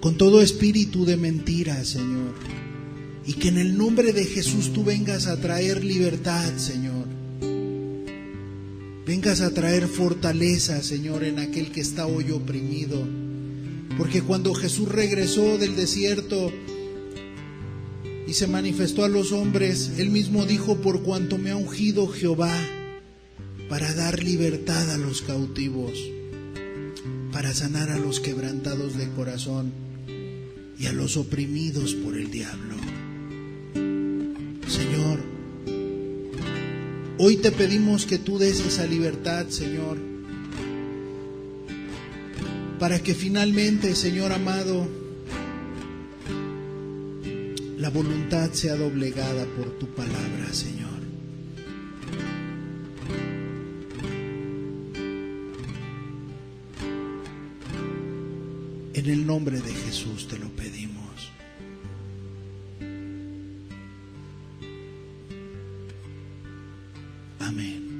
con todo espíritu de mentira, Señor, y que en el nombre de Jesús tú vengas a traer libertad, Señor, vengas a traer fortaleza, Señor, en aquel que está hoy oprimido. Porque cuando Jesús regresó del desierto y se manifestó a los hombres, Él mismo dijo: por cuanto me ha ungido Jehová para dar libertad a los cautivos, para sanar a los quebrantados de corazón y a los oprimidos por el diablo. Señor, hoy te pedimos que tú des esa libertad, Señor, para que finalmente, Señor amado, la voluntad sea doblegada por tu palabra, Señor. En el nombre de Jesús te lo pedimos. Amén.